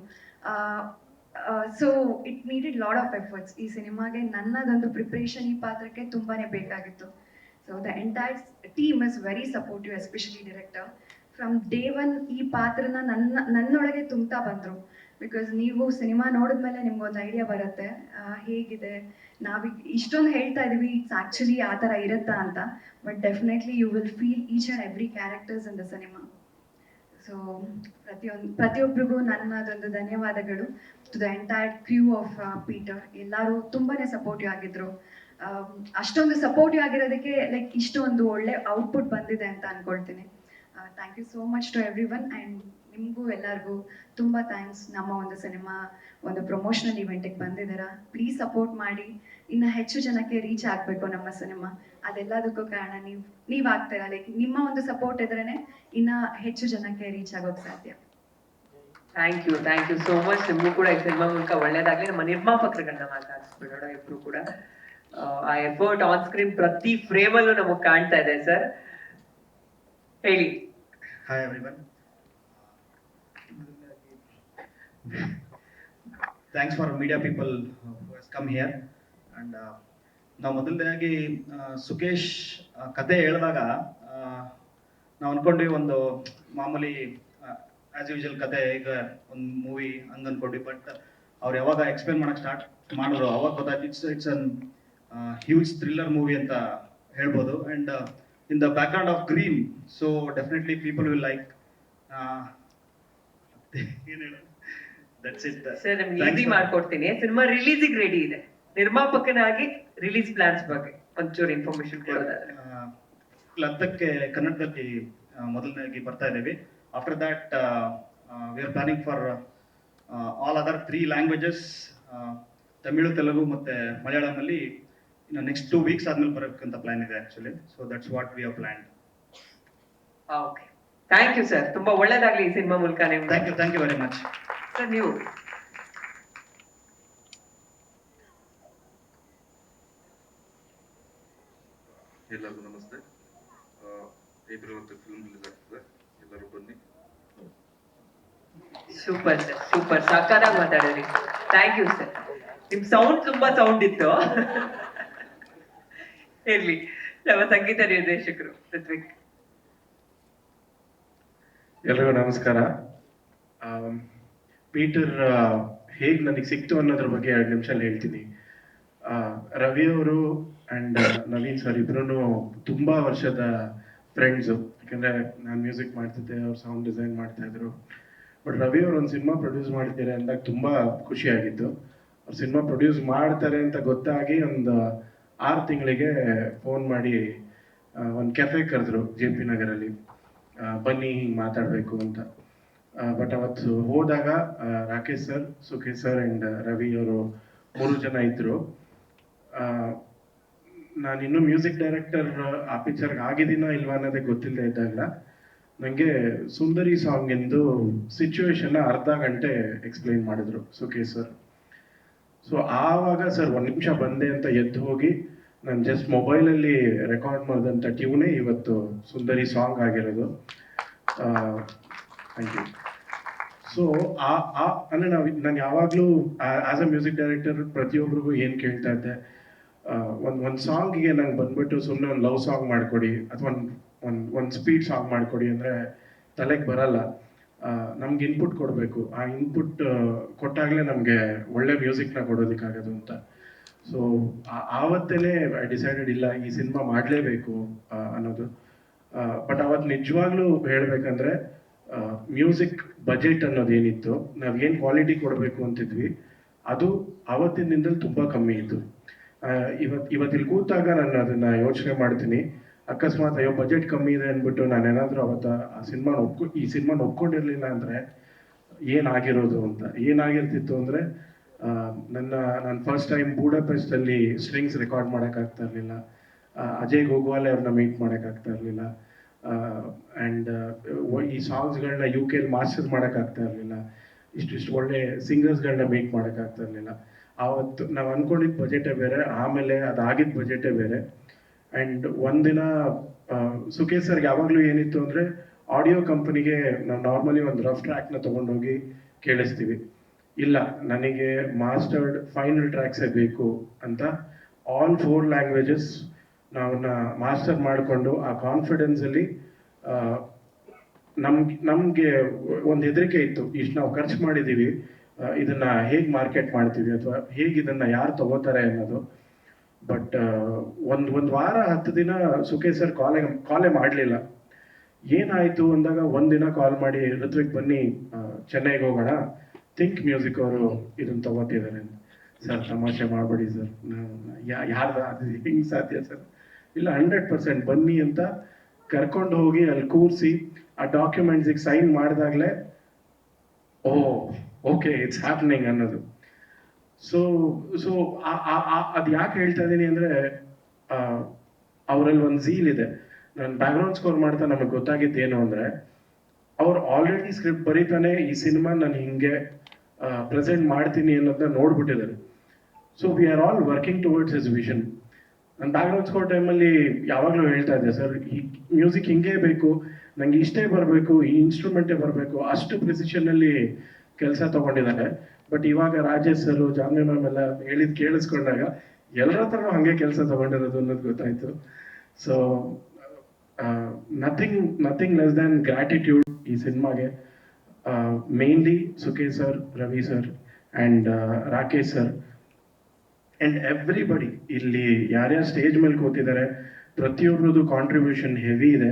So it needed lot of efforts. ಈ ಸಿನಿಮಾಗೆ ನನ್ನದೊಂದು ಪ್ರಿಪ್ರೇಷನ್ ಈ ಪಾತ್ರಕ್ಕೆ ತುಂಬಾನೇ ಬೇಕಾಗಿತ್ತು. So the entire team is very supportive, especially director. From day one ಈ ಪಾತ್ರನ ನನ್ನೊಳಗೆ ತುಂಬ್ತಾ ಬಂದರು. ಬಿಕಾಸ್ ನೀವು ಸಿನಿಮಾ ನೋಡಿದ್ಮೇಲೆ ನಿಮ್ಗೊಂದು ಐಡಿಯಾ ಬರುತ್ತೆ ಹೇಗಿದೆ, ನಾವೀಗ ಇಷ್ಟೊಂದು ಹೇಳ್ತಾ ಇದೀವಿ, ಇಟ್ಸ್ ಆ್ಯಕ್ಚುಲಿ ಆ ಥರ ಇರುತ್ತಾ ಅಂತ. But definitely you will feel each and every characters in the cinema. So ಪ್ರತಿಯೊಬ್ಬರಿಗೂ ನನ್ನದೊಂದು ಧನ್ಯವಾದಗಳು. To the entire crew of Peter. ಎಲ್ಲರೂ ತುಂಬಾನೇ ಸಪೋರ್ಟಿವ್ ಆಗಿದ್ರು. ಅಷ್ಟೊಂದು ಸಪೋರ್ಟಿವ್ ಆಗಿರೋದಕ್ಕೆ ಲೈಕ್ ಇಷ್ಟೊಂದು ಒಳ್ಳೆ ಔಟ್ಪುಟ್ ಬಂದಿದೆ ಅಂತ ಅನ್ಕೊಳ್ತೀನಿ. Thank you so much to everyone. And ನಿಮಗೂ ಎಲ್ಲರಿಗೂ ತುಂಬ ಥ್ಯಾಂಕ್ಸ್. ನಮ್ಮ ಒಂದು ಸಿನಿಮಾ ಒಂದು ಪ್ರಮೋಷನಲ್ ಇವೆಂಟಿಗೆ ಬಂದಿದ್ದೀರಾ. ಪ್ಲೀಸ್ ಸಪೋರ್ಟ್ ಮಾಡಿ. ಇನ್ನು ಹೆಚ್ಚು ಜನಕ್ಕೆ ರೀಚ್ ಆಗಬೇಕು ನಮ್ಮ ಸಿನಿಮಾ. ಅದೆಲ್ಲದಕ್ಕೂ ಕಾರಣ ನೀವು ಆಗ್ತೀರಾ. ಲೈಕ್ ನಿಮ್ಮ ಒಂದು ಸಪೋರ್ಟ್ ಇದ್ರೇನೆ ಇನ್ನ ಹೆಚ್ಚು ಜನಕ್ಕೆ ರೀಚ್ ಆಗೋಕೆ ಸಾಧ್ಯ. Thank you so much. ನಿಮಗೂ ಕೂಡ ಈ ಸಿನಿಮಾ ಮೂಲಕ ಒಳ್ಳೇದಾಗ್ಲಿ. ನಮ್ಮ ನಿರ್ಮಾಪಕರುಗಳನ್ನ ಮಾತಾಡಿಸ್ಬಿಡೋಣ ಇಬ್ರು ಕೂಡ. ಆ ಎಫರ್ಟ್ ಆನ್ ಸ್ಕ್ರೀನ್ ಪ್ರತಿ ಫ್ರೇಮ್ ಅಲ್ಲೂ ನಮಗ್ ಕಾಣ್ತಾ ಇದೆ ಸರ್. ಹೇಳಿ. Hi everyone. Thanks for media people who has come here. And ನಾವು ಮೊದಲನೇದಾಗಿ ಸುಕೇಶ್ ಕತೆ ಹೇಳಿದಾಗ ನಾವು ಅನ್ಕೊಂಡ್ವಿ ಒಂದು ಮಾಮೂಲಿ ಆಸ್ ಯೂಶುವಲ್ ಕತೆ, ಈಗ ಒಂದು ಮೂವಿ ಹಂಗೆ ಅನ್ಕೊಂಡ್ವಿ. ಬಟ್ ಅವ್ರು ಯಾವಾಗ ಎಕ್ಸ್ಪ್ಲೇನ್ ಮಾಡಕ್ಕೆ ಸ್ಟಾರ್ಟ್ ಮಾಡಿದ್ರು ಅವಾಗ ಗೊತ್ತಾಯ್ತು it's an huge thriller movie ಅಂತ ಹೇಳ್ಬೋದು. And in the background of green, so definitely people will like. ಏನು ಹೇಳೋದು, ದಟ್ಸ್ ಇಟ್ ಸರ್. ನಿಮ್ಗೆ ಈಸಿ ಮಾಡ್ಕೊಡ್ತೀನಿ. ಸಿನಿಮಾ ರಿಲೀಸಿಗೆ ರೆಡಿ ಇದೆ. ನಿರ್ಮಾಪಕನಾಗಿ ರಿಲೀಸ್ ಪ್ಲಾನ್ಸ್ ಬಗ್ಗೆ ಒಂಚೂರು ಇನ್ಫಾರ್ಮೇಶನ್ ಕೊಡೋದಾದ್ರೆ. ಲದ್ದಕ್ಕೆ ಕನ್ನಡದಲ್ಲಿ ಮೊದಲನೇದಾಗಿ ಬರ್ತಾ ಇದ್ದೀವಿ. After that we are planning for all other 3 languages, Tamil, Telugu ಮತ್ತು ಮಲಯಾಳಮಲ್ಲಿ ಇನ್ನು ನೆಕ್ಸ್ಟ್ 2 weeks ಆದ್ಮೇಲೆ ಬರೋಕ್ಕಂತ ಪ್ಲಾನ್ ಇದೆ actually. So that's what we have planned. Okay, thank you sir. ತುಂಬಾ ಒಳ್ಳೇದಾಗ್ಲಿ ಈ ಸಿನಿಮಾ ಮೂಲಕ ನಿಮ್ಗೆ. Thank you very much sir. ನೀವು ಎಲ್ಲರಿಗೂ ನಮಸ್ತೆ. ಏಪ್ರಿಲ್ ಮತ್ತು ಫಿಲ್ಮ್ ರಿಲೀಸ್ ಆಗ್ತದೆ, ಎಲ್ಲರೂ ಬನ್ನಿ. Super sir, super. ಸಕ್ಕತ್ತಾಗಿ ಮಾತಾಡಿದ್ರಿ. Thank you sir. ನಿಮ್ ಸೌಂಡ್ ತುಂಬಾ ಸೌಂಡ್ ಇತ್ತು. ಇರ್ಲಿ. ನಮ್ಮ ಸಂಗೀತ ನಿರ್ದೇಶಕರು ಋತ್ವಿಕ್. ಎಲ್ರಿಗೂ ನಮಸ್ಕಾರ. ಪೀಟರ್ ಹೇಗೆ ನನಗೆ ಸಿಕ್ತು ಅನ್ನೋದ್ರ ಬಗ್ಗೆ 2 ನಿಮಿಷದಲ್ಲಿ ಹೇಳ್ತೀನಿ. ರವಿ ಅವರು ಆ್ಯಂಡ್ ನವೀನ್ ಸರ್ ಇಬ್ರು ತುಂಬ ವರ್ಷದ ಫ್ರೆಂಡ್ಸು. ಯಾಕಂದರೆ ನಾನು ಮ್ಯೂಸಿಕ್ ಮಾಡ್ತಿದ್ದೆ, ಅವ್ರು ಸೌಂಡ್ ಡಿಸೈನ್ ಮಾಡ್ತಾಯಿದ್ರು. ಬಟ್ ರವಿ ಅವರು ಒಂದು ಸಿನಿಮಾ ಪ್ರೊಡ್ಯೂಸ್ ಮಾಡ್ತಾರೆ ಅಂದಾಗ ತುಂಬ ಖುಷಿಯಾಗಿತ್ತು. ಅವ್ರು ಸಿನಿಮಾ ಪ್ರೊಡ್ಯೂಸ್ ಮಾಡ್ತಾರೆ ಅಂತ ಗೊತ್ತಾಗಿ ಒಂದು 6 ತಿಂಗಳಿಗೆ ಫೋನ್ ಮಾಡಿ ಒಂದು ಕೆಫೆ ಕರೆದ್ರು JP ನಗರಲ್ಲಿ, ಬನ್ನಿ ಹಿಂಗೆ ಮಾತಾಡಬೇಕು ಅಂತ. ಬಟ್ ಅವತ್ತು ಹೋದಾಗ Rakesh sir, Sukhesh sir and Ravi ಅವರು 3 ಜನ ಇದ್ದರು. ನಾನು ಇನ್ನೂ ಮ್ಯೂಸಿಕ್ ಡೈರೆಕ್ಟರ್ ಆ ಪಿಕ್ಚರ್ಗೆ ಆಗಿದ್ದೀನೋ ಇಲ್ವಾ ಅನ್ನೋದೇ ಗೊತ್ತಿಲ್ಲದೆ ಇದ್ದಾಗಲ ನನಗೆ ಸುಂದರಿ ಸಾಂಗಿಂದು ಸಿಚುವೇಶನ್ನ ಅರ್ಧ ಗಂಟೆ ಎಕ್ಸ್ಪ್ಲೈನ್ ಮಾಡಿದ್ರು ಸುಖೇಶ್ ಸರ್. ಸೊ ಆವಾಗ ಸರ್ 1 ನಿಮಿಷ ಬಂದೆ ಅಂತ ಎದ್ದು ಹೋಗಿ ನಾನು ಜಸ್ಟ್ ಮೊಬೈಲಲ್ಲಿ ರೆಕಾರ್ಡ್ ಮಾಡಿದಂಥ ಟ್ಯೂನೇ ಇವತ್ತು ಸುಂದರಿ ಸಾಂಗ್ ಆಗಿರೋದು. Thank you. ಸೊ ಅಂದರೆ ನಾನು ಯಾವಾಗಲೂ ಆ್ಯಸ್ ಅ ಮ್ಯೂಸಿಕ್ ಡೈರೆಕ್ಟರ್ ಪ್ರತಿಯೊಬ್ಬರಿಗೂ ಏನು ಕೇಳ್ತಾ ಇದ್ದೆ, ಒಂದು ಸಾಂಗಿಗೆ ನಂಗೆ ಬಂದ್ಬಿಟ್ಟು ಸುಮ್ಮನೆ ಒಂದು ಲವ್ ಸಾಂಗ್ ಮಾಡಿಕೊಡಿ ಅಥವಾ ಒಂದು ಸ್ಪೀಡ್ ಸಾಂಗ್ ಮಾಡಿಕೊಡಿ ಅಂದರೆ ತಲೆಗೆ ಬರಲ್ಲ. ನಮ್ಗೆ ಇನ್ಪುಟ್ ಕೊಡಬೇಕು. ಆ ಇನ್ಪುಟ್ ಕೊಟ್ಟಾಗಲೇ ನಮಗೆ ಒಳ್ಳೆ ಮ್ಯೂಸಿಕ್ನ ಕೊಡೋದಕ್ಕಾಗೋದು ಅಂತ. ಸೊ ಆವತ್ತೇ ಐ ಡಿಸೈಡೆಡ್ ಇಲ್ಲ ಈ ಸಿನಿಮಾ ಮಾಡಲೇಬೇಕು ಅನ್ನೋದು. ಬಟ್ ಅವತ್ತು ನಿಜವಾಗ್ಲೂ ಹೇಳಬೇಕಂದ್ರೆ ಮ್ಯೂಸಿಕ್ ಬಜೆಟ್ ಅನ್ನೋದೇನಿತ್ತು, ನಾವೇನು ಕ್ವಾಲಿಟಿ ಕೊಡಬೇಕು ಅಂತಿದ್ವಿ, ಅದು ಆವತ್ತಿನ ದಿನದಲ್ಲಿ ತುಂಬ ಕಮ್ಮಿ ಇತ್ತು. ಇವತ್ತಿಲ್ಲಿ ಕೂತಾಗ ನಾನು ಅದನ್ನು ಯೋಚನೆ ಮಾಡ್ತೀನಿ. ಅಕಸ್ಮಾತ್ ಅಯ್ಯೋ ಬಜೆಟ್ ಕಮ್ಮಿ ಇದೆ ಅಂದ್ಬಿಟ್ಟು ನಾನೇನಾದರೂ ಅವತ್ತು ಈ ಸಿನಿಮಾನ ಒಪ್ಕೊಂಡಿರಲಿಲ್ಲ ಅಂದರೆ ಏನಾಗಿರೋದು ಅಂತ. ಏನಾಗಿರ್ತಿತ್ತು ಅಂದರೆ ನಾನು ಫಸ್ಟ್ ಟೈಮ್ ಬೂಡಾಪೆಸ್ಟಲ್ಲಿ ಸ್ಟ್ರಿಂಗ್ಸ್ ರೆಕಾರ್ಡ್ ಮಾಡೋಕ್ಕಾಗ್ತಾ ಇರಲಿಲ್ಲ. ಅಜಯ್ ಗೋಗ್ವಾಲೆ ಅವ್ರನ್ನ ಮೀಟ್ ಮಾಡೋಕ್ಕಾಗ್ತಾ ಇರಲಿಲ್ಲ. ಆ್ಯಂಡ್ ಈ ಸಾಂಗ್ಸ್ಗಳನ್ನ UK ಮಾಸ್ಟರ್ ಮಾಡೋಕ್ಕಾಗ್ತಾ ಇರಲಿಲ್ಲ. ಇಷ್ಟು ಒಳ್ಳೆ ಸಿಂಗರ್ಸ್ಗಳನ್ನ ಮೀಟ್ ಮಾಡೋಕ್ಕಾಗ್ತಾ ಇರಲಿಲ್ಲ. ಆವತ್ತು ನಾವು ಅಂದ್ಕೊಂಡಿದ್ದ ಬಜೆಟೇ ಬೇರೆ, ಆಮೇಲೆ ಅದಾಗಿದ್ದ ಬಜೆಟೇ ಬೇರೆ. ಆ್ಯಂಡ್ ಒಂದಿನ ಸುಖೇಶ್ ಸರ್ಗೆ ಯಾವಾಗಲೂ ಏನಿತ್ತು ಅಂದರೆ, ಆಡಿಯೋ ಕಂಪನಿಗೆ ನಾವು ನಾರ್ಮಲಿ ಒಂದು ರಫ್ ಟ್ರ್ಯಾಕ್ನ ತೊಗೊಂಡೋಗಿ ಕೇಳಿಸ್ತೀವಿ. ಇಲ್ಲ, ನನಗೆ ಮಾಸ್ಟರ್ಡ್ ಫೈನಲ್ ಟ್ರ್ಯಾಕ್ಸೇ ಬೇಕು ಅಂತ ಆಲ್ 4 ಲ್ಯಾಂಗ್ವೇಜಸ್ ನಾವನ್ನ ಮಾಸ್ಟರ್ ಮಾಡಿಕೊಂಡು ಆ ಕಾನ್ಫಿಡೆನ್ಸಲ್ಲಿ ನಮಗೆ ಒಂದು ಹೆದರಿಕೆ ಇತ್ತು, ಇಷ್ಟು ನಾವು ಖರ್ಚು ಮಾಡಿದ್ದೀವಿ, ಇದನ್ನ ಹೇಗೆ ಮಾರ್ಕೆಟ್ ಮಾಡ್ತೀವಿ ಅಥವಾ ಹೇಗೆ ಇದನ್ನ ಯಾರು ತಗೋತಾರೆ ಅನ್ನೋದು. ಬಟ್ ಒಂದು ವಾರ 10 ದಿನ ಸುಖೇಶ್ ಸರ್ ಕಾಲೇ ಮಾಡಲಿಲ್ಲ. ಏನಾಯಿತು ಅಂದಾಗ ಒಂದಿನ ಕಾಲ್ ಮಾಡಿ, ಋತ್ವಿಕ್ ಬನ್ನಿ ಚೆನ್ನೈಗೆ ಹೋಗೋಣ, ಥಿಂಕ್ ಮ್ಯೂಸಿಕ್ ಅವರು ಇದನ್ನು ತಗೋತಿದ್ದಾರೆ. ಸರ್ ತಮಾಷೆ ಮಾಡಬೇಡಿ ಸರ್, ಯಾರ್ದು ಅದು ಹೆಂಗೆ ಸಾಧ್ಯ ಸರ್? ಇಲ್ಲ 100% ಬನ್ನಿ ಅಂತ ಕರ್ಕೊಂಡು ಹೋಗಿ ಅಲ್ಲಿ ಕೂರಿಸಿ ಆ ಡಾಕ್ಯುಮೆಂಟ್ಸಿಗೆ ಸೈನ್ ಮಾಡಿದಾಗಲೇ ಓ ಓಕೆ ಇಟ್ಸ್ ಹ್ಯಾಪ್ನಿಂಗ್ ಅನ್ನೋದು. ಸೊ ಸೊ ಅದು ಯಾಕೆ ಹೇಳ್ತಾ ಇದ್ದೀನಿ ಅಂದರೆ, ಅವರಲ್ಲಿ ಒಂದು ಝೀಲ್ ಇದೆ. ನಾನು ಬ್ಯಾಕ್ಗ್ರೌಂಡ್ ಸ್ಕೋರ್ ಮಾಡ್ತಾ ನಮಗೆ ಗೊತ್ತಾಗಿದ್ದು ಏನು ಅಂದರೆ, ಅವ್ರು ಆಲ್ರೆಡಿ ಸ್ಕ್ರಿಪ್ಟ್ ಬರೀತಾನೆ ಈ ಸಿನಿಮಾ ನಾನು ಹಿಂಗೆ ಪ್ರೆಸೆಂಟ್ ಮಾಡ್ತೀನಿ ಅನ್ನೋದನ್ನ ನೋಡ್ಬಿಟ್ಟಿದ್ದಾರೆ. So we are all working towards his vision. ನಾನು ಬ್ಯಾಕ್ಗ್ರೌಂಡ್ ಸ್ಕೋರ್ ಟೈಮಲ್ಲಿ ಯಾವಾಗಲೂ ಹೇಳ್ತಾ ಇದ್ದೆ, ಸರ್ ಈ ಮ್ಯೂಸಿಕ್ ಹಿಂಗೇ ಬೇಕು, ನಂಗೆ ಇಷ್ಟೇ ಬರಬೇಕು, ಈ ಇನ್ಸ್ಟ್ರೂಮೆಂಟೇ ಬರಬೇಕು, ಅಷ್ಟು ಪ್ರಿಸಿಷನ್ನಲ್ಲಿ ಕೆಲಸ ತೊಗೊಂಡಿದ್ದಾರೆ. ಬಟ್ ಇವಾಗ ರಾಜೇಶ್ ಸರ್, ಜಾನ್ವಿ ಮ್ಯಾಮ್ ಎಲ್ಲ ಹೇಳಿದ್ ಕೇಳಿಸ್ಕೊಂಡಾಗ ಎಲ್ಲರ ಹತ್ರನೂ ಹಾಗೆ ಕೆಲಸ ತೊಗೊಂಡಿರೋದು ಅನ್ನೋದು ಗೊತ್ತಾಯಿತು. So nothing less than gratitude ಈ ಸಿನಿಮಾಗೆ. Mainly Sukhesh sir, Ravi sir and Rakesh sir and everybody. ಇಲ್ಲಿ ಯಾರ್ಯಾರು ಸ್ಟೇಜ್ ಮೇಲೆ ಕೂತಿದ್ದಾರೆ ಪ್ರತಿಯೊಬ್ಬರದ್ದು ಕಾಂಟ್ರಿಬ್ಯೂಷನ್ ಹೆವಿ ಇದೆ.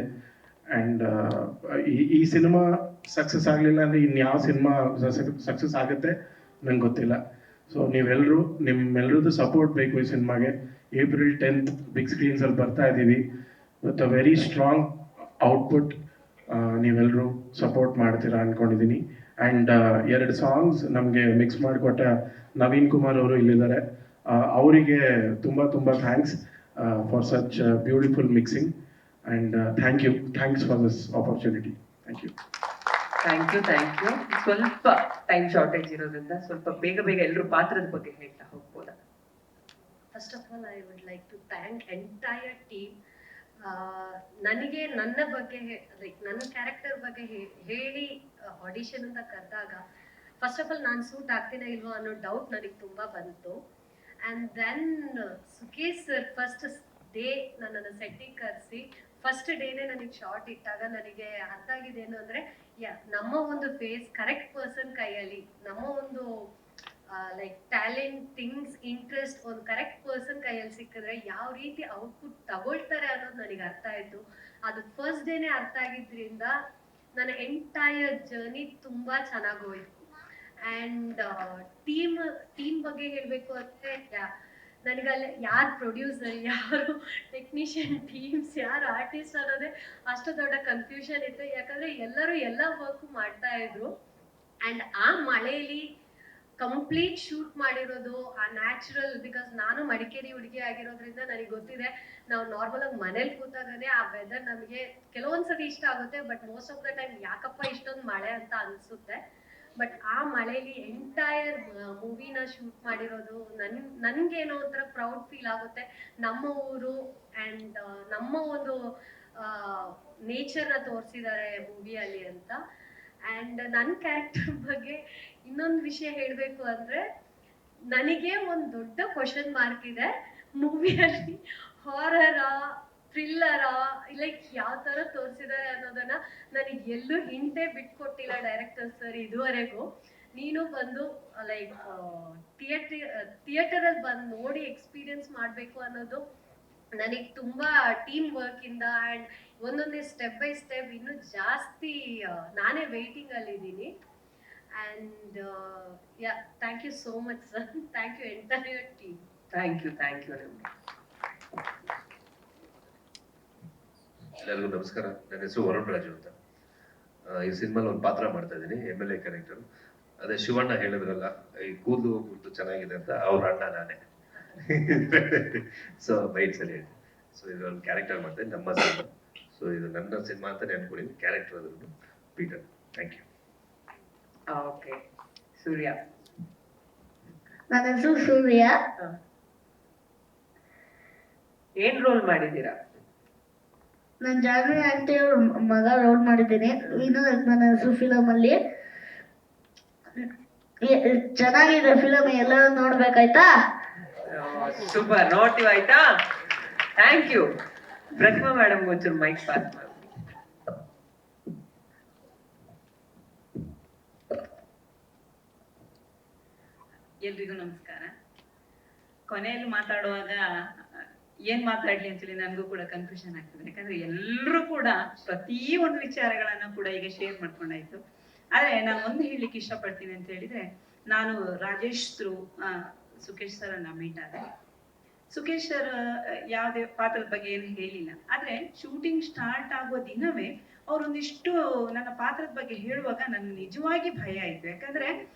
ಆ್ಯಂಡ್ ಈ ಸಿನಿಮಾ ಸಕ್ಸಸ್ ಆಗಲಿಲ್ಲ ಅಂದರೆ ಇನ್ಯಾವ ಸಿನಿಮಾ ಸಕ್ಸಸ್ ಆಗುತ್ತೆ ನಂಗೆ ಗೊತ್ತಿಲ್ಲ. ಸೊ ನೀವೆಲ್ಲರೂ, ನಿಮ್ಮೆಲ್ಲರದ್ದು ಸಪೋರ್ಟ್ ಬೇಕು ಈ ಸಿನಿಮಾಗೆ. April 10th ಬಿಗ್ ಸ್ಕ್ರೀನ್ಸಲ್ಲಿ ಬರ್ತಾ ಇದ್ದೀವಿ with a very strong output. ನೀವೆಲ್ಲರೂ ಸಪೋರ್ಟ್ ಮಾಡ್ತೀರಾ ಅಂದ್ಕೊಂಡಿದ್ದೀನಿ. ಆ್ಯಂಡ್ 2 ಸಾಂಗ್ಸ್ ನಮಗೆ ಮಿಕ್ಸ್ ಮಾಡಿಕೊಟ್ಟ ನವೀನ್ ಕುಮಾರ್ ಅವರು ಇಲ್ಲಿದ್ದಾರೆ. ಅವರಿಗೆ ತುಂಬ thanks for such beautiful mixing. And thanks for this opportunity. Thank you. ಸ್ವಲ್ಪ ಟೈಮ್ ಶಾರ್ಟೇಜ್ ಇರೋದ್ರಿಂದ ಸ್ವಲ್ಪ ಬೇಗ ಎಲ್ಲರೂ ಪಾತ್ರದ ಬಗ್ಗೆ ಹೇಳ್ತಾ ಹೋಗ್ಬೋದಾ? First of all, I would like to thank entire team. ನನಗೆ ನನ್ನ ಬಗ್ಗೆ ಲೈಕ್ ನನ್ನ ಕ್ಯಾರೆಕ್ಟರ್ ಬಗ್ಗೆ ಹೇಳಿ ಆಡಿಷನ್ ಅಂತ ಕರೆದಾಗ ಫಸ್ಟ್ ಆಫ್ ಆಲ್ ನಾನು ಸೂಟ್ ಆಗ್ತೀನೋ ಇಲ್ವೋ ಅನ್ನೋ ಡೌಟ್ ನನಗೆ ತುಂಬ ಬಂತು. And then Sukesh sir first day ನನ್ನನ್ನು ಸೆಟ್ಟಿಗೆ ಕರೆಸಿ ಫಸ್ಟ್ ಡೇನೇ ನನಗೆ ಶಾರ್ಟ್ ಇಟ್ಟಾಗ ನನಗೆ ಅರ್ಥ ಆಗಿದ್ದೇನು ಅಂದರೆ, ನಮ್ಮ ಒಂದು ಫೇಸ್ ಕರೆಕ್ಟ್ ಪರ್ಸನ್ ಕೈಯಲ್ಲಿ, ನಮ್ಮ ಒಂದು ಲೈಕ್ ಟ್ಯಾಲೆಂಟ್, ಥಿಂಗ್ಸ್, ಇಂಟ್ರೆಸ್ಟ್ ಒಂದು ಕರೆಕ್ಟ್ ಪರ್ಸನ್ ಕೈಯಲ್ಲಿ ಸಿಕ್ಕಿದ್ರೆ ಯಾವ ರೀತಿ ಔಟ್ಪುಟ್ ತಗೊಳ್ತಾರೆ ಅನ್ನೋದು ನನಗೆ ಅರ್ಥ ಆಯಿತು. ಅದು ಫಸ್ಟ್ ಡೇನೇ ಅರ್ಥ ಆಗಿದ್ರಿಂದ ನನ್ನ ಎಂಟೈರ್ ಜರ್ನಿ ತುಂಬ ಚೆನ್ನಾಗಿ ಹೋಯ್ತು. ಆ್ಯಂಡ್ ಟೀಮ್ ಬಗ್ಗೆ ಹೇಳಬೇಕು ಅಂದರೆ, ನನಗಲ್ಲಿ ಯಾರು ಪ್ರೊಡ್ಯೂಸರ್, ಯಾರು ಟೆಕ್ನಿಷಿಯನ್, ಟೀಮ್ಸ್, ಯಾರು ಆರ್ಟಿಸ್ಟ್ ಅನ್ನೋದೇ ಅಷ್ಟು ದೊಡ್ಡ ಕನ್ಫ್ಯೂಷನ್ ಇತ್ತು. ಯಾಕಂದರೆ ಎಲ್ಲರೂ ಎಲ್ಲ ವರ್ಕು ಮಾಡ್ತಾ ಇದ್ರು. ಆ್ಯಂಡ್ ಆ ಮಳೆಯಲ್ಲಿ ಕಂಪ್ಲೀಟ್ ಶೂಟ್ ಮಾಡಿರೋದು ಆ ನ್ಯಾಚುರಲ್, ಬಿಕಾಸ್ ನಾನು ಮಡಿಕೇರಿ ಹುಡುಗಿ ಆಗಿರೋದ್ರಿಂದ ನನಗೆ ಗೊತ್ತಿದೆ, ನಾವು ನಾರ್ಮಲ್ ಆಗಿ ಮನೇಲಿ ಕೂತಾಗನೇ ಆ ವೆದರ್ ನಮಗೆ ಕೆಲವೊಂದ್ಸತಿ ಇಷ್ಟ ಆಗುತ್ತೆ, but most of the time ಯಾಕಪ್ಪ ಇಷ್ಟೊಂದು ಮಳೆ ಅಂತ ಅನಿಸುತ್ತೆ. ಬಟ್ ಆ ಮಳೆಯಲ್ಲಿ ಎಂಟೈರ್ ಮೂವಿನ ಶೂಟ್ ಮಾಡಿರೋದು ನನ್ಗೇನೋ ಒಂಥರ ಪ್ರೌಡ್ ಫೀಲ್ ಆಗುತ್ತೆ. ನಮ್ಮ ಊರು ಆ್ಯಂಡ್ ನಮ್ಮ ಒಂದು ನೇಚರ್ನ ತೋರಿಸಿದ್ದಾರೆ ಮೂವಿಯಲ್ಲಿ ಅಂತ. ಆ್ಯಂಡ್ ನನ್ನ ಕ್ಯಾರೆಕ್ಟರ್ ಬಗ್ಗೆ ಇನ್ನೊಂದು ವಿಷಯ ಹೇಳಬೇಕು ಅಂದರೆ, ನನಗೆ ಒಂದು ದೊಡ್ಡ ಕ್ವಶನ್ ಮಾರ್ಕ್ ಇದೆ ಮೂವಿಯಲ್ಲಿ. ಹಾರರಾ, ಥ್ರಿಲ್ಲರಾ, ಲೈಕ್ ಯಾವ ಥರ ತೋರಿಸಿದ್ದಾರೆ ಅನ್ನೋದನ್ನ ನನಗೆ ಎಲ್ಲೂ ಹಿಂಟೇ ಬಿಟ್ಕೊಟ್ಟಿಲ್ಲ ಡೈರೆಕ್ಟರ್ ಸರ್ ಇದುವರೆಗೂ. ನೀನು ಬಂದು ಲೈಕ್ ಥಿಯೇಟರಲ್ಲಿ ಬಂದು ನೋಡಿ ಎಕ್ಸ್ಪೀರಿಯನ್ಸ್ ಮಾಡಬೇಕು ಅನ್ನೋದು ನನಗೆ ತುಂಬ ಟೀಮ್ ವರ್ಕಿಂದ ಆ್ಯಂಡ್ ಒಂದೊಂದೇ ಸ್ಟೆಪ್ ಬೈ ಸ್ಟೆಪ್ ಇನ್ನೂ ಜಾಸ್ತಿ ನಾನೇ ವೇಟಿಂಗಲ್ಲಿದ್ದೀನಿ. And thank you so much sir. Thank you entire team. Thank you ನಿಮ್ಗೆ. ಎಲ್ಲರಿಗೂ ನಮಸ್ಕಾರ. ನನ್ನ ಹೆಸರು ವರುಣ್ ರಾಜು ಅಂತ. ಈ ಸಿನಿಮಾಲಿ ಒಂದು ಪಾತ್ರ ಮಾಡ್ತಾ ಇದ್ದೀನಿ, MLA ಕ್ಯಾರೆಕ್ಟರ್. ಅದೇ ಶಿವಣ್ಣ ಹೇಳಿದ್ರಲ್ಲ, ಈ ಕೂದಲು ಬಿಟ್ಟು ಚೆನ್ನಾಗಿದೆ ಅಂತ, ಅವ್ರ ಅಣ್ಣ ನಾನೇ. ಸೊ ಬೈಟ್ ಸರಿ. ಸೊ ಇದೊಂದು ಕ್ಯಾರೆಕ್ಟರ್ ಮಾಡ್ತೇನೆ, ನಮ್ಮ ಸಿನಿಮಾ. ಸೊ ಇದು ನನ್ನ ಸಿನಿಮಾ ಅಂತಾನೆ ಅನ್ಕೊಂಡಿದ್ದೀನಿ, ಕ್ಯಾರೆಕ್ಟರ್ ಅದ್ರದ್ದು Peter. Thank you. Okay, Surya. ನನ್ನ ಹೆಸರು ಸೂರ್ಯ. ಏನ್ ರೋಲ್ ಮಾಡಿದ್ದೀರಾ? ನಾನು ಜಾನ್ವಿ ಆಂಟಿ ಅವ್ರ ಮಗ ರೋಲ್ ಮಾಡಿದ್ದೀನಿ. ಇನ್ನು ನನ್ನ ಹೆಸರು ಫಿಲಮ್ ಅಲ್ಲಿ ಚೆನ್ನಾಗಿದೆ ಫಿಲಮ್, ಎಲ್ಲರೂ ನೋಡ್ಬೇಕಾಯ್ತಾ? ಸೂಪರ್, ನೋಡ್ತೀವಿ ಆಯ್ತಾ? Thank you. ಪ್ರತಿಮಾ ಮೇಡಮ್ ಒಂಚೂರು ಮೈಕ್ ಪಾಸ್ ಮಾಡಿ. ಎಲ್ರಿಗೂ ನಮಸ್ಕಾರ. ಕೊನೆಯಲ್ಲಿ ಮಾತಾಡುವಾಗ ಏನ್ ಮಾತಾಡ್ಲಿ ಅಂತೇಳಿ ನನಗೂ ಕೂಡ ಕನ್ಫ್ಯೂಷನ್ ಆಗ್ತದೆ. ಯಾಕಂದ್ರೆ ಎಲ್ಲರೂ ಕೂಡ ಪ್ರತಿ ಒಂದು ವಿಚಾರಗಳನ್ನ ಕೂಡ ಈಗ ಶೇರ್ ಮಾಡ್ಕೊಂಡಾಯ್ತು. ಆದ್ರೆ ನಾನು ಒಂದು ಹೇಳಲಿಕ್ಕೆ ಇಷ್ಟಪಡ್ತೀನಿ ಅಂತ ಹೇಳಿದ್ರೆ, ನಾನು ರಾಜೇಶ್ ಥ್ರೂ ಸುಕೇಶ್ ಸರ್ ಅನ್ನ ಮೀಟ್ ಆದೆ. ಸುಕೇಶ್ ಸರ್ ಯಾವುದೇ ಪಾತ್ರದ ಬಗ್ಗೆ ಏನು ಹೇಳಿಲ್ಲ. ಆದ್ರೆ ಶೂಟಿಂಗ್ ಸ್ಟಾರ್ಟ್ ಆಗೋ ದಿನವೇ ಅವರೊಂದಿಷ್ಟು ನನ್ನ ಪಾತ್ರದ ಬಗ್ಗೆ ಹೇಳುವಾಗ ನನ್ಗೆ ನಿಜವಾಗಿ ಭಯ ಆಯ್ತು. ಯಾಕಂದ್ರೆ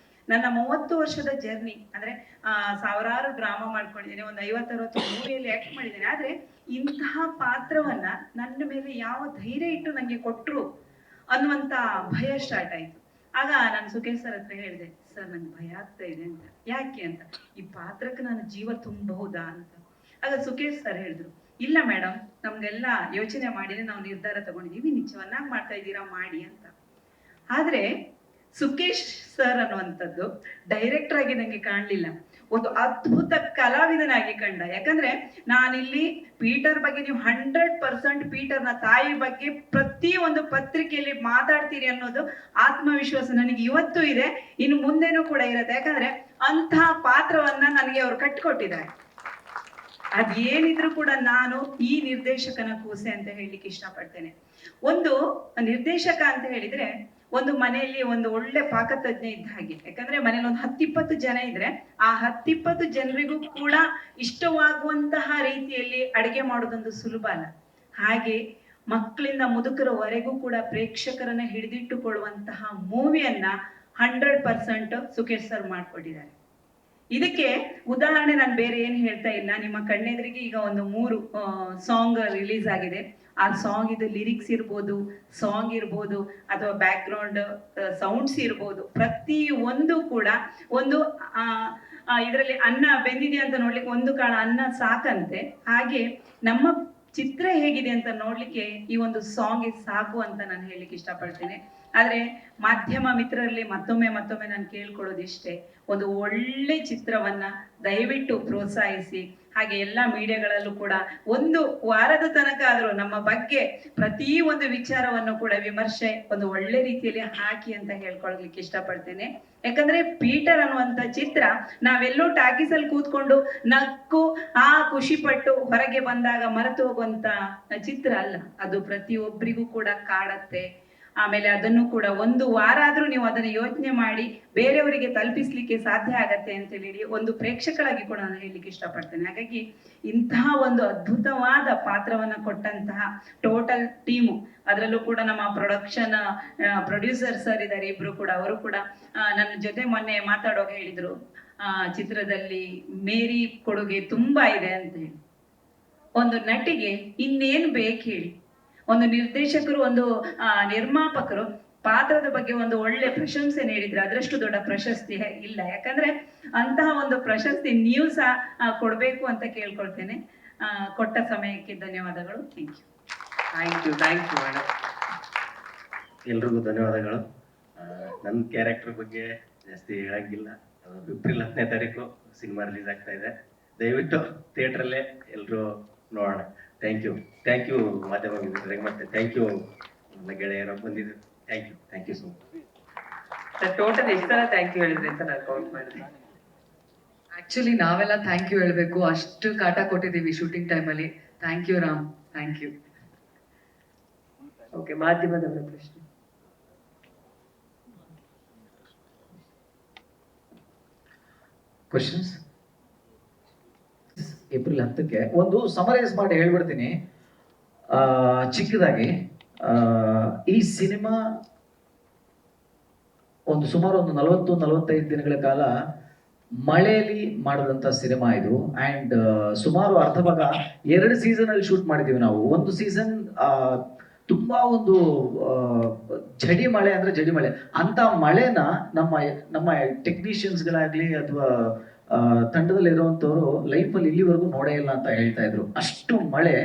ನನ್ನ 30 ವರ್ಷದ ಜರ್ನಿ ಅಂದ್ರೆ ಸಾವಿರಾರು ಡ್ರಾಮಾ ಮಾಡ್ಕೊಂಡಿದ್ದೇನೆ, ಒಂದು 50-60 ಮೂವಿಯಲ್ಲಿ ಆಕ್ಟ್ ಮಾಡಿದ್ದೇನೆ. ಆದ್ರೆ ಇಂತಹ ಪಾತ್ರವನ್ನ ನನ್ನ ಮೇಲೆ ಯಾವ ಧೈರ್ಯ ಇಟ್ಟು ನಂಗೆ ಕೊಟ್ರು ಅನ್ನುವಂತ ಭಯ ಸ್ಟಾರ್ಟ್ ಆಯ್ತು. ಆಗ ನಾನು ಸುಕೇಶ್ ಸರ್ ಹತ್ರ ಹೇಳಿದೆ, ಸರ್ ನಂಗೆ ಭಯ ಆಗ್ತಾ ಇದೆ ಅಂತ. ಯಾಕೆ ಅಂತ, ಈ ಪಾತ್ರಕ್ಕೆ ನಾನು ಜೀವ ತುಂಬಬಹುದಾ ಅಂತ. ಆಗ ಸುಕೇಶ್ ಸರ್ ಹೇಳಿದ್ರು, ಇಲ್ಲ ಮೇಡಮ್, ನಮ್ಗೆಲ್ಲ ಯೋಚನೆ ಮಾಡಿದ್ರೆ ನಾವು ನಿರ್ಧಾರ ತಗೊಂಡಿದೀವಿ, ನೀವು ಚೆನ್ನಾಗಿ ಮಾಡ್ತಾ ಇದ್ದೀರಾ, ಮಾಡಿ ಅಂತ. ಆದ್ರೆ ಸುಕೇಶ್ ಸರ್ ಅನ್ನುವಂಥದ್ದು ಡೈರೆಕ್ಟರ್ ಆಗಿ ನಂಗೆ ಕಾಣ್ಲಿಲ್ಲ, ಒಂದು ಅದ್ಭುತ ಕಲಾವಿದನಾಗಿ ಕಂಡ. ಯಾಕಂದ್ರೆ ನಾನಿಲ್ಲಿ ಪೀಟರ್ ಬಗ್ಗೆ ನೀವು 100% ಪೀಟರ್ನ ತಾಯಿ ಬಗ್ಗೆ ಪ್ರತಿ ಒಂದು ಪತ್ರಿಕೆಯಲ್ಲಿ ಮಾತಾಡ್ತೀರಿ ಅನ್ನೋದು ಆತ್ಮವಿಶ್ವಾಸ ನನಗೆ ಇವತ್ತು ಇದೆ, ಇನ್ನು ಮುಂದೆನೂ ಕೂಡ ಇರುತ್ತೆ. ಯಾಕಂದ್ರೆ ಅಂತಹ ಪಾತ್ರವನ್ನ ನನಗೆ ಅವ್ರು ಕಟ್ಟಿಕೊಟ್ಟಿದ್ದಾರೆ. ಅದೇನಿದ್ರು ಕೂಡ ನಾನು ಈ ನಿರ್ದೇಶಕನ ಕೂಸೆ ಅಂತ ಹೇಳಲಿಕ್ಕೆ ಇಷ್ಟಪಡ್ತೇನೆ. ಒಂದು ನಿರ್ದೇಶಕ ಅಂತ ಹೇಳಿದ್ರೆ ಒಂದು ಮನೆಯಲ್ಲಿ ಒಂದು ಒಳ್ಳೆ ಪಾಕತಜ್ಞ ಇದ್ದ ಹಾಗೆ. ಯಾಕಂದ್ರೆ ಮನೇಲಿ ಒಂದು 10-20 ಜನ ಇದ್ರೆ ಆ 10-20 ಜನರಿಗೂ ಕೂಡ ಇಷ್ಟವಾಗುವಂತಹ ರೀತಿಯಲ್ಲಿ ಅಡಿಗೆ ಮಾಡೋದೊಂದು ಸುಲಭ ಅಲ್ಲ. ಹಾಗೆ ಮಕ್ಕಳಿಂದ ಮುದುಕರವರೆಗೂ ಕೂಡ ಪ್ರೇಕ್ಷಕರನ್ನ ಹಿಡಿದಿಟ್ಟುಕೊಳ್ಳುವಂತಹ ಮೂವಿಯನ್ನ 100% ಸುಕೇಶ್ ಸರ್ ಮಾಡ್ಕೊಟ್ಟಿದ್ದಾರೆ. ಇದಕ್ಕೆ ಉದಾಹರಣೆ ನಾನು ಬೇರೆ ಏನು ಹೇಳ್ತಾ ಇಲ್ಲ, ನಿಮ್ಮ ಕಣ್ಣೆದುರಿಗೆ ಈಗ ಒಂದು 3 ಸಾಂಗ್ ರಿಲೀಸ್ ಆಗಿದೆ. ಆ ಸಾಂಗ್ ಇದು ಲಿರಿಕ್ಸ್ ಇರ್ಬೋದು, ಸಾಂಗ್ ಇರ್ಬೋದು, ಅಥವಾ ಬ್ಯಾಕ್ ಗ್ರೌಂಡ್ ಸೌಂಡ್ಸ್ ಇರ್ಬೋದು, ಪ್ರತಿ ಒಂದು ಕೂಡ ಒಂದು ಇದರಲ್ಲಿ ಅನ್ನ ಬೆಂದಿದೆ ಅಂತ ನೋಡ್ಲಿಕ್ಕೆ ಒಂದು ಕಾಳ ಅನ್ನ ಸಾಕಂತೆ. ಹಾಗೆ ನಮ್ಮ ಚಿತ್ರ ಹೇಗಿದೆ ಅಂತ ನೋಡ್ಲಿಕ್ಕೆ ಈ ಒಂದು ಸಾಂಗ್ ಸಾಕು ಅಂತ ನಾನು ಹೇಳಲಿಕ್ಕೆ ಇಷ್ಟಪಡ್ತೇನೆ. ಆದ್ರೆ ಮಾಧ್ಯಮ ಮಿತ್ರರಲ್ಲಿ ಮತ್ತೊಮ್ಮೆ ನಾನು ಕೇಳ್ಕೊಳ್ಳೋದಿಷ್ಟೇ, ಒಂದು ಒಳ್ಳೆ ಚಿತ್ರವನ್ನ ದಯವಿಟ್ಟು ಪ್ರೋತ್ಸಾಹಿಸಿ. ಹಾಗೆ ಎಲ್ಲ ಮೀಡಿಯಾಗಳಲ್ಲೂ ಕೂಡ ಒಂದು ವಾರದ ತನಕ ಆದ್ರೂ ನಮ್ಮ ಬಗ್ಗೆ ಪ್ರತಿ ಒಂದು ವಿಚಾರವನ್ನು ಕೂಡ ವಿಮರ್ಶೆ ಒಂದು ಒಳ್ಳೆ ರೀತಿಯಲ್ಲಿ ಹಾಕಿ ಅಂತ ಹೇಳ್ಕೊಳ್ಲಿಕ್ಕೆ ಇಷ್ಟಪಡ್ತೇನೆ. ಯಾಕಂದ್ರೆ ಪೀಟರ್ ಅನ್ನುವಂತ ಚಿತ್ರ ನಾವೆಲ್ಲೋ ಟಾಕೀಸಲ್ಲಿ ಕೂತ್ಕೊಂಡು ನಕ್ಕು ಖುಷಿ ಪಟ್ಟು ಹೊರಗೆ ಬಂದಾಗ ಮರೆತು ಹೋಗುವಂತ ಚಿತ್ರ ಅಲ್ಲ. ಅದು ಪ್ರತಿಯೊಬ್ಬರಿಗೂ ಕೂಡ ಕಾಡತ್ತೆ. ಆಮೇಲೆ ಅದನ್ನು ಕೂಡ ಒಂದು ವಾರ ಆದ್ರೂ ನೀವು ಅದನ್ನ ಯೋಚನೆ ಮಾಡಿ ಬೇರೆಯವರಿಗೆ ತಲುಪಿಸ್ಲಿಕ್ಕೆ ಸಾಧ್ಯ ಆಗತ್ತೆ ಅಂತ ಹೇಳಿ ಒಂದು ಪ್ರೇಕ್ಷಕರಾಗಿ ಕೂಡ ನಾನು ಹೇಳಲಿಕ್ಕೆ ಇಷ್ಟಪಡ್ತೇನೆ. ಹಾಗಾಗಿ ಇಂತಹ ಒಂದು ಅದ್ಭುತವಾದ ಪಾತ್ರವನ್ನ ಕೊಟ್ಟಂತಹ ಟೋಟಲ್ ಟೀಮು, ಅದರಲ್ಲೂ ಕೂಡ ನಮ್ಮ ಪ್ರೊಡ್ಯೂಸರ್ ಸರ್ ಇದ್ದಾರೆ ಇಬ್ರು ಕೂಡ, ಅವರು ಕೂಡ ನನ್ನ ಜೊತೆ ಮೊನ್ನೆ ಮಾತಾಡುವಾಗ ಹೇಳಿದ್ರು, ಚಿತ್ರದಲ್ಲಿ ಮೇರಿ ಕೊಡುಗೆ ತುಂಬಾ ಇದೆ ಅಂತ ಹೇಳಿ. ಒಂದು ನಟಿಗೆ ಇನ್ನೇನು ಬೇಕು ಹೇಳಿ, ಒಂದು ನಿರ್ದೇಶಕರು ಒಂದು ನಿರ್ಮಾಪಕರು ಪಾತ್ರದ ಬಗ್ಗೆ ಒಂದು ಒಳ್ಳೆ ಪ್ರಶಂಸೆ ನೀಡಿದ್ರೆ ಅದರಷ್ಟು ದೊಡ್ಡ ಪ್ರಶಸ್ತಿ ಇಲ್ಲ. ಯಾಕಂದ್ರೆ ಅಂತಹ ಒಂದು ಪ್ರಶಸ್ತಿ ನೀವು ಸಹ ಕೊಡ್ಬೇಕು ಅಂತ ಕೇಳ್ಕೊಳ್ತೇನೆ. ಕೊಟ್ಟ ಸಮಯಕ್ಕೆ ಧನ್ಯವಾದಗಳು. Thank you madam. ಎಲ್ರಿಗೂ ಧನ್ಯವಾದಗಳು. ನನ್ನ ಕ್ಯಾರೆಕ್ಟರ್ ಬಗ್ಗೆ ಜಾಸ್ತಿ ಹೇಳಂಗಿಲ್ಲ. ಏಪ್ರಿಲ್ 10ನೇ ತಾರೀಕು ಸಿನಿಮಾ ರಿಲೀಸ್ ಆಗ್ತಾ ಇದೆ. ದಯವಿಟ್ಟು ಥಿಯೇಟ್ರಲ್ಲೇ ಎಲ್ಲರೂ ನೋಡೋಣ. ಥ್ಯಾಂಕ್ ಯು ಮಾಧ್ಯಮ ಮಿತ್ರರಿಗೆ, ಮತ್ತೆ ಥ್ಯಾಂಕ್ ಯು ನನ್ನ ಗೆಳೆಯರು ಬಂದಿದ್ದು. Thank you so much. Total ಎಷ್ಟು ಸಲ ಥ್ಯಾಂಕ್ ಯು ಹೇಳಿದ್ರಿ ಅಂತ ನಾನು ಕೌಂಟ್ ಮಾಡಿದೆ. ಆಕ್ಚುಲಿ ನಾವೆಲ್ಲ ಥ್ಯಾಂಕ್ ಯು ಹೇಳ್ಬೇಕು, ಅಷ್ಟು ಕಾಟ ಕೊಟ್ಟಿದ್ದೀವಿ ಶೂಟಿಂಗ್ ಟೈಮಲ್ಲಿ. Thank you Ram, thank you. Okay, ಮಾಧ್ಯಮದವರ ಪ್ರಶ್ನೆ. ಕ್ವಶನ್ಸ್? ಏಪ್ರಿಲ್ 10ಕ್ಕೆ ಒಂದು ಸಮರೈಸ್ ಮಾಡಿ ಹೇಳ್ಬಿಡ್ತೀನಿ ಚಿಕ್ಕದಾಗಿ. ಈ ಸಿನಿಮಾ ಒಂದು ಸುಮಾರು ಒಂದು 40-45 ದಿನಗಳ ಕಾಲ ಮಳೆಯಲ್ಲಿ ಮಾಡಿದಂಥ ಸಿನಿಮಾ ಇದು. ಆ್ಯಂಡ್ ಸುಮಾರು ಅರ್ಧ ಭಾಗ 2 ಸೀಸನ್ ಅಲ್ಲಿ ಶೂಟ್ ಮಾಡಿದ್ದೀವಿ ನಾವು. ಒಂದು ಸೀಸನ್ ತುಂಬಾ ಒಂದು ಜಡಿ ಮಳೆ ಅಂದ್ರೆ ಜಡಿ ಮಳೆ ಅಂತ ಮಳೆನ ನಮ್ಮ ಟೆಕ್ನಿಷಿಯನ್ಸ್ಗಳಾಗ್ಲಿ ಅಥವಾ ತಂಡದಲ್ಲಿರುವಂಥವ್ರು ಲೈಫಲ್ಲಿ ಇಲ್ಲಿವರೆಗೂ ನೋಡೇ ಇಲ್ಲ ಅಂತ ಹೇಳ್ತಾ ಇದ್ರು. ಅಷ್ಟು ಮಳೆ.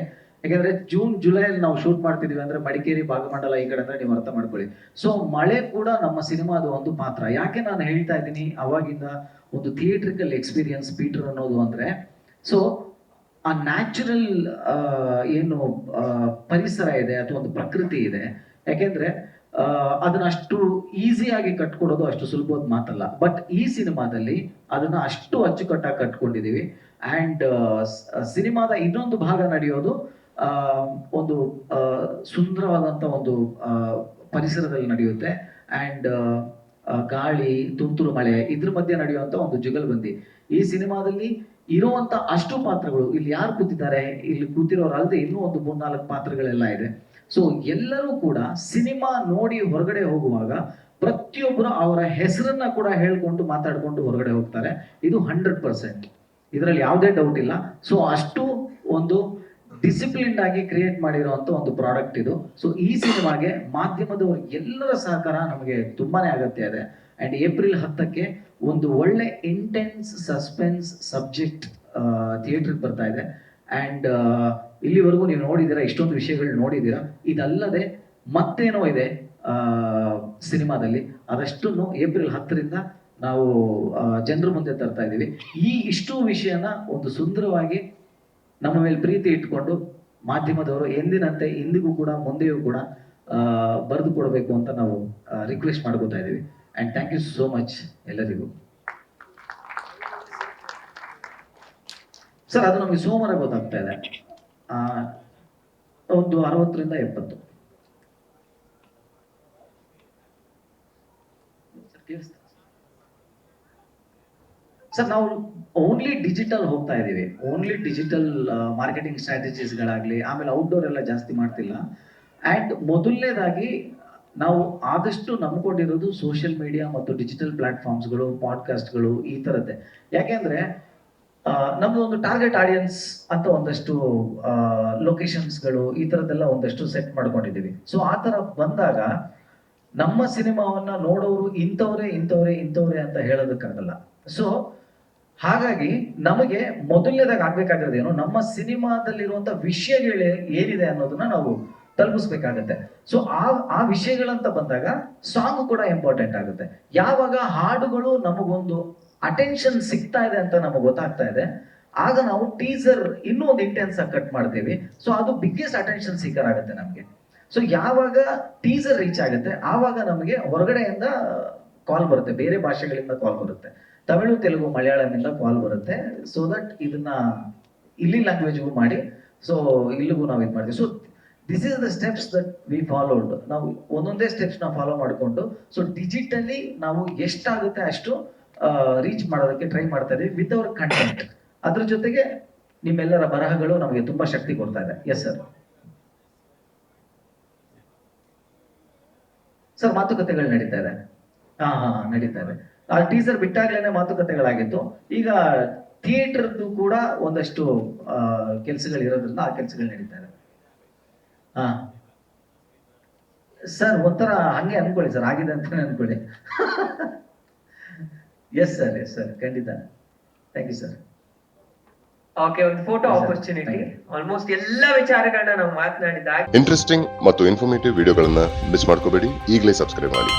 ಯಾಕೆಂದ್ರೆ ಜೂನ್ ಜುಲೈಯಲ್ಲಿ ನಾವು ಶೂಟ್ ಮಾಡ್ತಿದೀವಿ ಅಂದ್ರೆ ಮಡಿಕೇರಿ ಭಾಗಮಂಡಲ ಈ ಕಡೆ ಅಂದ್ರೆ ನೀವು ಅರ್ಥ ಮಾಡ್ಕೊಳ್ಳಿ. ಸೊ ಮಳೆ ಕೂಡ ನಮ್ಮ ಸಿನಿಮಾದ ಒಂದು ಪಾತ್ರ. ಯಾಕೆ ನಾನು ಹೇಳ್ತಾ ಇದ್ದೀನಿ ಅವಾಗಿಂದ ಒಂದು ಥಿಯೇಟ್ರಿಕಲ್ ಎಕ್ಸ್ಪೀರಿಯನ್ಸ್ ಪೀಟರ್ ಅನ್ನೋದು ಅಂದ್ರೆ, ಸೊ ಆ ನ್ಯಾಚುರಲ್ ಏನು ಪರಿಸರ ಇದೆ ಅಥವಾ ಒಂದು ಪ್ರಕೃತಿ ಇದೆ, ಯಾಕೆಂದ್ರೆ ಅದನ್ನ ಅಷ್ಟು ಈಸಿಯಾಗಿ ಕಟ್ಕೊಡೋದು ಅಷ್ಟು ಸುಲಭವಾದ ಮಾತಲ್ಲ. ಬಟ್ ಈ ಸಿನಿಮಾದಲ್ಲಿ ಅದನ್ನ ಅಷ್ಟು ಅಚ್ಚುಕಟ್ಟಾಗಿ ಕಟ್ಕೊಂಡಿದೀವಿ. ಆ್ಯಂಡ್ ಸಿನಿಮಾದ ಇನ್ನೊಂದು ಭಾಗ ನಡೆಯೋದು ಒಂದು ಸುಂದರವಾದಂಥ ಒಂದು ಪರಿಸರದಲ್ಲಿ ನಡೆಯುತ್ತೆ. ಆ್ಯಂಡ್ ಗಾಳಿ, ತುಂತುರು ಮಳೆ ಇದ್ರ ಮಧ್ಯೆ ನಡೆಯುವಂಥ ಒಂದು ಜುಗಲ್ಬಂದಿ. ಈ ಸಿನಿಮಾದಲ್ಲಿ ಇರುವಂತ ಅಷ್ಟು ಪಾತ್ರಗಳು, ಇಲ್ಲಿ ಯಾರು ಕೂತಿದ್ದಾರೆ, ಇಲ್ಲಿ ಕೂತಿರೋರಲ್ಲದೆ ಇನ್ನೂ ಒಂದು 3-4 ಪಾತ್ರಗಳೆಲ್ಲ ಇದೆ. ಸೊ ಎಲ್ಲರೂ ಕೂಡ ಸಿನಿಮಾ ನೋಡಿ ಹೊರಗಡೆ ಹೋಗುವಾಗ ಪ್ರತಿಯೊಬ್ಬರು ಅವರ ಹೆಸರನ್ನ ಕೂಡ ಹೇಳ್ಕೊಂಡು ಮಾತಾಡ್ಕೊಂಡು ಹೊರಗಡೆ ಹೋಗ್ತಾರೆ. ಇದು 100%, ಇದರಲ್ಲಿ ಯಾವುದೇ ಡೌಟ್ ಇಲ್ಲ. ಸೊ ಅಷ್ಟು ಒಂದು ಡಿಸಿಪ್ಲಿನ್ ಆಗಿ ಕ್ರಿಯೇಟ್ ಮಾಡಿರುವಂತ ಒಂದು ಪ್ರಾಡಕ್ಟ್ ಇದು. ಸೊ ಈ ಸಿನಿಮಾಗೆ ಮಾಧ್ಯಮದವರು ಎಲ್ಲರ ಸಹಕಾರ ನಮಗೆ ತುಂಬಾನೇ ಅಗತ್ಯ ಇದೆ. ಅಂಡ್ ಏಪ್ರಿಲ್ 10ಕ್ಕೆ ಒಂದು ಒಳ್ಳೆ ಇಂಟೆನ್ಸ್ ಸಸ್ಪೆನ್ಸ್ ಸಬ್ಜೆಕ್ಟ್ ಥಿಯೇಟರ್ಗೆ ಬರ್ತಾ ಇದೆ. ಅಂಡ್ ಇಲ್ಲಿವರೆಗೂ ನೀವು ನೋಡಿದ್ದೀರಾ, ಇಷ್ಟೊಂದು ವಿಷಯಗಳು ನೋಡಿದ್ದೀರಾ. ಇದಲ್ಲದೆ ಮತ್ತೇನೋ ಇದೆ ಸಿನಿಮಾದಲ್ಲಿ, ಅದಷ್ಟನ್ನು ಏಪ್ರಿಲ್ 10ರಿಂದ ನಾವು ಜನರ ಮುಂದೆ ತರ್ತಾ ಇದ್ದೀವಿ. ಇಷ್ಟು ವಿಷಯನ ಒಂದು ಸುಂದರವಾಗಿ ನಮ್ಮ ಮೇಲೆ ಪ್ರೀತಿ ಇಟ್ಕೊಂಡು ಮಾಧ್ಯಮದವರು ಎಂದಿನಂತೆ ಇಂದಿಗೂ ಕೂಡ ಮುಂದೆಯೂ ಕೂಡ ಬರೆದು ಕೊಡಬೇಕು ಅಂತ ನಾವು ರಿಕ್ವೆಸ್ಟ್ ಮಾಡ್ಕೋತಾ ಇದ್ದೀವಿ. And thank you so much ಎಲ್ಲರಿಗೂ. ಸರ್, ಅದು ನಮಗೆ ಸೋಮವಾರ ಗೊತ್ತಾಗ್ತಾ ಇದೆ. ಒಂದು 60ರಿಂದ 70. ಸರ್, ನಾವು ಓನ್ಲಿ ಡಿಜಿಟಲ್ ಹೋಗ್ತಾ ಇದೀವಿ. ಓನ್ಲಿ ಡಿಜಿಟಲ್ ಮಾರ್ಕೆಟಿಂಗ್ ಸ್ಟ್ರಾಟಜೀಸ್ಗಳಾಗ್ಲಿ, ಆಮೇಲೆ ಔಟ್ಡೋರ್ ಎಲ್ಲ ಜಾಸ್ತಿ ಮಾಡ್ತಿಲ್ಲ. ಆ್ಯಂಡ್ ಮೊದಲನೇದಾಗಿ ನಾವು ಆದಷ್ಟು ನಂಬ್ಕೊಂಡಿರೋದು ಸೋಷಿಯಲ್ ಮೀಡಿಯಾ ಮತ್ತು ಡಿಜಿಟಲ್ ಪ್ಲಾಟ್ಫಾರ್ಮ್ಸ್ಗಳು, ಪಾಡ್ಕಾಸ್ಟ್ಗಳು ಈ ಥರದ್ದೇ. ಯಾಕೆಂದ್ರೆ ನಮ್ದು ಒಂದು ಟಾರ್ಗೆಟ್ ಆಡಿಯನ್ಸ್ ಅಂತ ಒಂದಷ್ಟು ಲೊಕೇಶನ್ಸ್ಗಳು ಈ ಥರದ್ದೆಲ್ಲ ಒಂದಷ್ಟು ಸೆಟ್ ಮಾಡ್ಕೊಂಡಿದ್ದೀವಿ. ಸೊ ಆ ಥರ ಬಂದಾಗ ನಮ್ಮ ಸಿನಿಮಾವನ್ನ ನೋಡೋರು ಇಂಥವ್ರೆ ಅಂತ ಹೇಳೋದಕ್ಕಾಗಲ್ಲ. ಸೊ ಹಾಗಾಗಿ ನಮಗೆ ಮೊದಲನೇದಾಗಿ ಆಗ್ಬೇಕಾಗಿರೋದೇನು, ನಮ್ಮ ಸಿನಿಮಾದಲ್ಲಿರುವಂತ ವಿಷಯಗಳು ಏನಿದೆ ಅನ್ನೋದನ್ನ ನಾವು ತಲುಪಿಸ್ಬೇಕಾಗತ್ತೆ. ಸೊ ಆ ವಿಷಯಗಳಂತ ಬಂದಾಗ ಸಾಂಗ್ ಕೂಡ ಇಂಪಾರ್ಟೆಂಟ್ ಆಗುತ್ತೆ. ಯಾವಾಗ ಹಾಡುಗಳು ನಮಗೊಂದು ಅಟೆನ್ಷನ್ ಸಿಗ್ತಾ ಇದೆ ಅಂತ ನಮಗೆ ಗೊತ್ತಾಗ್ತಾ ಇದೆ, ಆಗ ನಾವು ಟೀಸರ್ ಇನ್ನೂ ಒಂದು ಇಂಟೆನ್ಸ್ ಆಗಿ ಕಟ್ ಮಾಡ್ತೀವಿ. ಸೊ ಅದು ಬಿಗ್ಗೆಸ್ಟ್ ಅಟೆನ್ಷನ್ ಸೀಕರ್ ಆಗುತ್ತೆ ನಮಗೆ. ಸೊ ಯಾವಾಗ ಟೀಸರ್ ರೀಚ್ ಆಗುತ್ತೆ ಆವಾಗ ನಮಗೆ ಹೊರಗಡೆಯಿಂದ ಕಾಲ್ ಬರುತ್ತೆ, ಬೇರೆ ಭಾಷೆಗಳಿಂದ ಕಾಲ್ ಬರುತ್ತೆ, ತಮಿಳು, ತೆಲುಗು, ಮಲಯಾಳಮಿಂದ ಕಾಲ್ ಬರುತ್ತೆ. ಸೊ ದಟ್ ಇದನ್ನ ಇಲ್ಲಿ ಲ್ಯಾಂಗ್ವೇಜ್ಗೂ ಮಾಡಿ, ಸೊ ಇಲ್ಲಿಗೂ ನಾವು ಇದು ಮಾಡ್ತೀವಿ. So this is the steps that we followed. ನಾವು ಒಂದೊಂದೇ ಸ್ಟೆಪ್ಸ್ ನ ಫಾಲೋ ಮಾಡಿಕೊಂಡು, ಸೊ ಡಿಜಿಟಲಿ ನಾವು ಎಷ್ಟಾಗುತ್ತೆ ಅಷ್ಟು ರೀಚ್ ಮಾಡೋದಕ್ಕೆ ಟ್ರೈ ಮಾಡ್ತಾ ಇದೀವಿ ವಿತ್ ಅವರ್ ಕಂಟೆಂಟ್. ಅದ್ರ ಜೊತೆಗೆ ನಿಮ್ಮೆಲ್ಲರ ಬರಹಗಳು ನಮಗೆ ತುಂಬಾ ಶಕ್ತಿ ಕೊಡ್ತಾ ಇದೆ. Yes sir. ಸರ್, ಮಾತುಕತೆಗಳು ನಡೀತಾ ಇದೆ. ನಡೀತಾ ಇದೆ. ಆ ಟೀಸರ್ ಬಿಟ್ಟಾಗ್ಲೇನೆ ಮಾತುಕತೆಗಳಾಗಿತ್ತು. ಈಗ ಥಿಯೇಟರ್ದು ಕೂಡ ಒಂದಷ್ಟು ಕೆಲಸಗಳು ಇರೋದ್ರಿಂದ ಆ ಕೆಲಸಗಳು ನಡೀತಾ ಇದೆ. ಸರ್, ಒಂಥರ ಹಂಗೆ ಅನ್ಕೊಳ್ಳಿ ಸರ್, ಆಗಿದೆ ಅಂತಾನೆ ಅನ್ಕೊಳ್ಳಿ. ಎಸ್ ಸರ್, ಖಂಡಿತ. Thank you sir. ಓಕೆ, ಒಂದು ಫೋಟೋ ಆಪರ್ಚುನಿಟಿ. ಆಲ್ಮೋಸ್ಟ್ ಎಲ್ಲ ವಿಚಾರಗಳನ್ನ ನಾವು ಮಾತನಾಡಿದಾಗ ಇಂಟ್ರೆಸ್ಟಿಂಗ್ ಮತ್ತು ಇನ್ಫಾರ್ಮೇಟಿವ್ ವಿಡಿಯೋಗಳನ್ನ ಮಿಸ್ ಮಾಡ್ಕೋಬೇಡಿ. ಈಗಲೇ ಸಬ್ಸ್ಕ್ರೈಬ್ ಮಾಡಿ.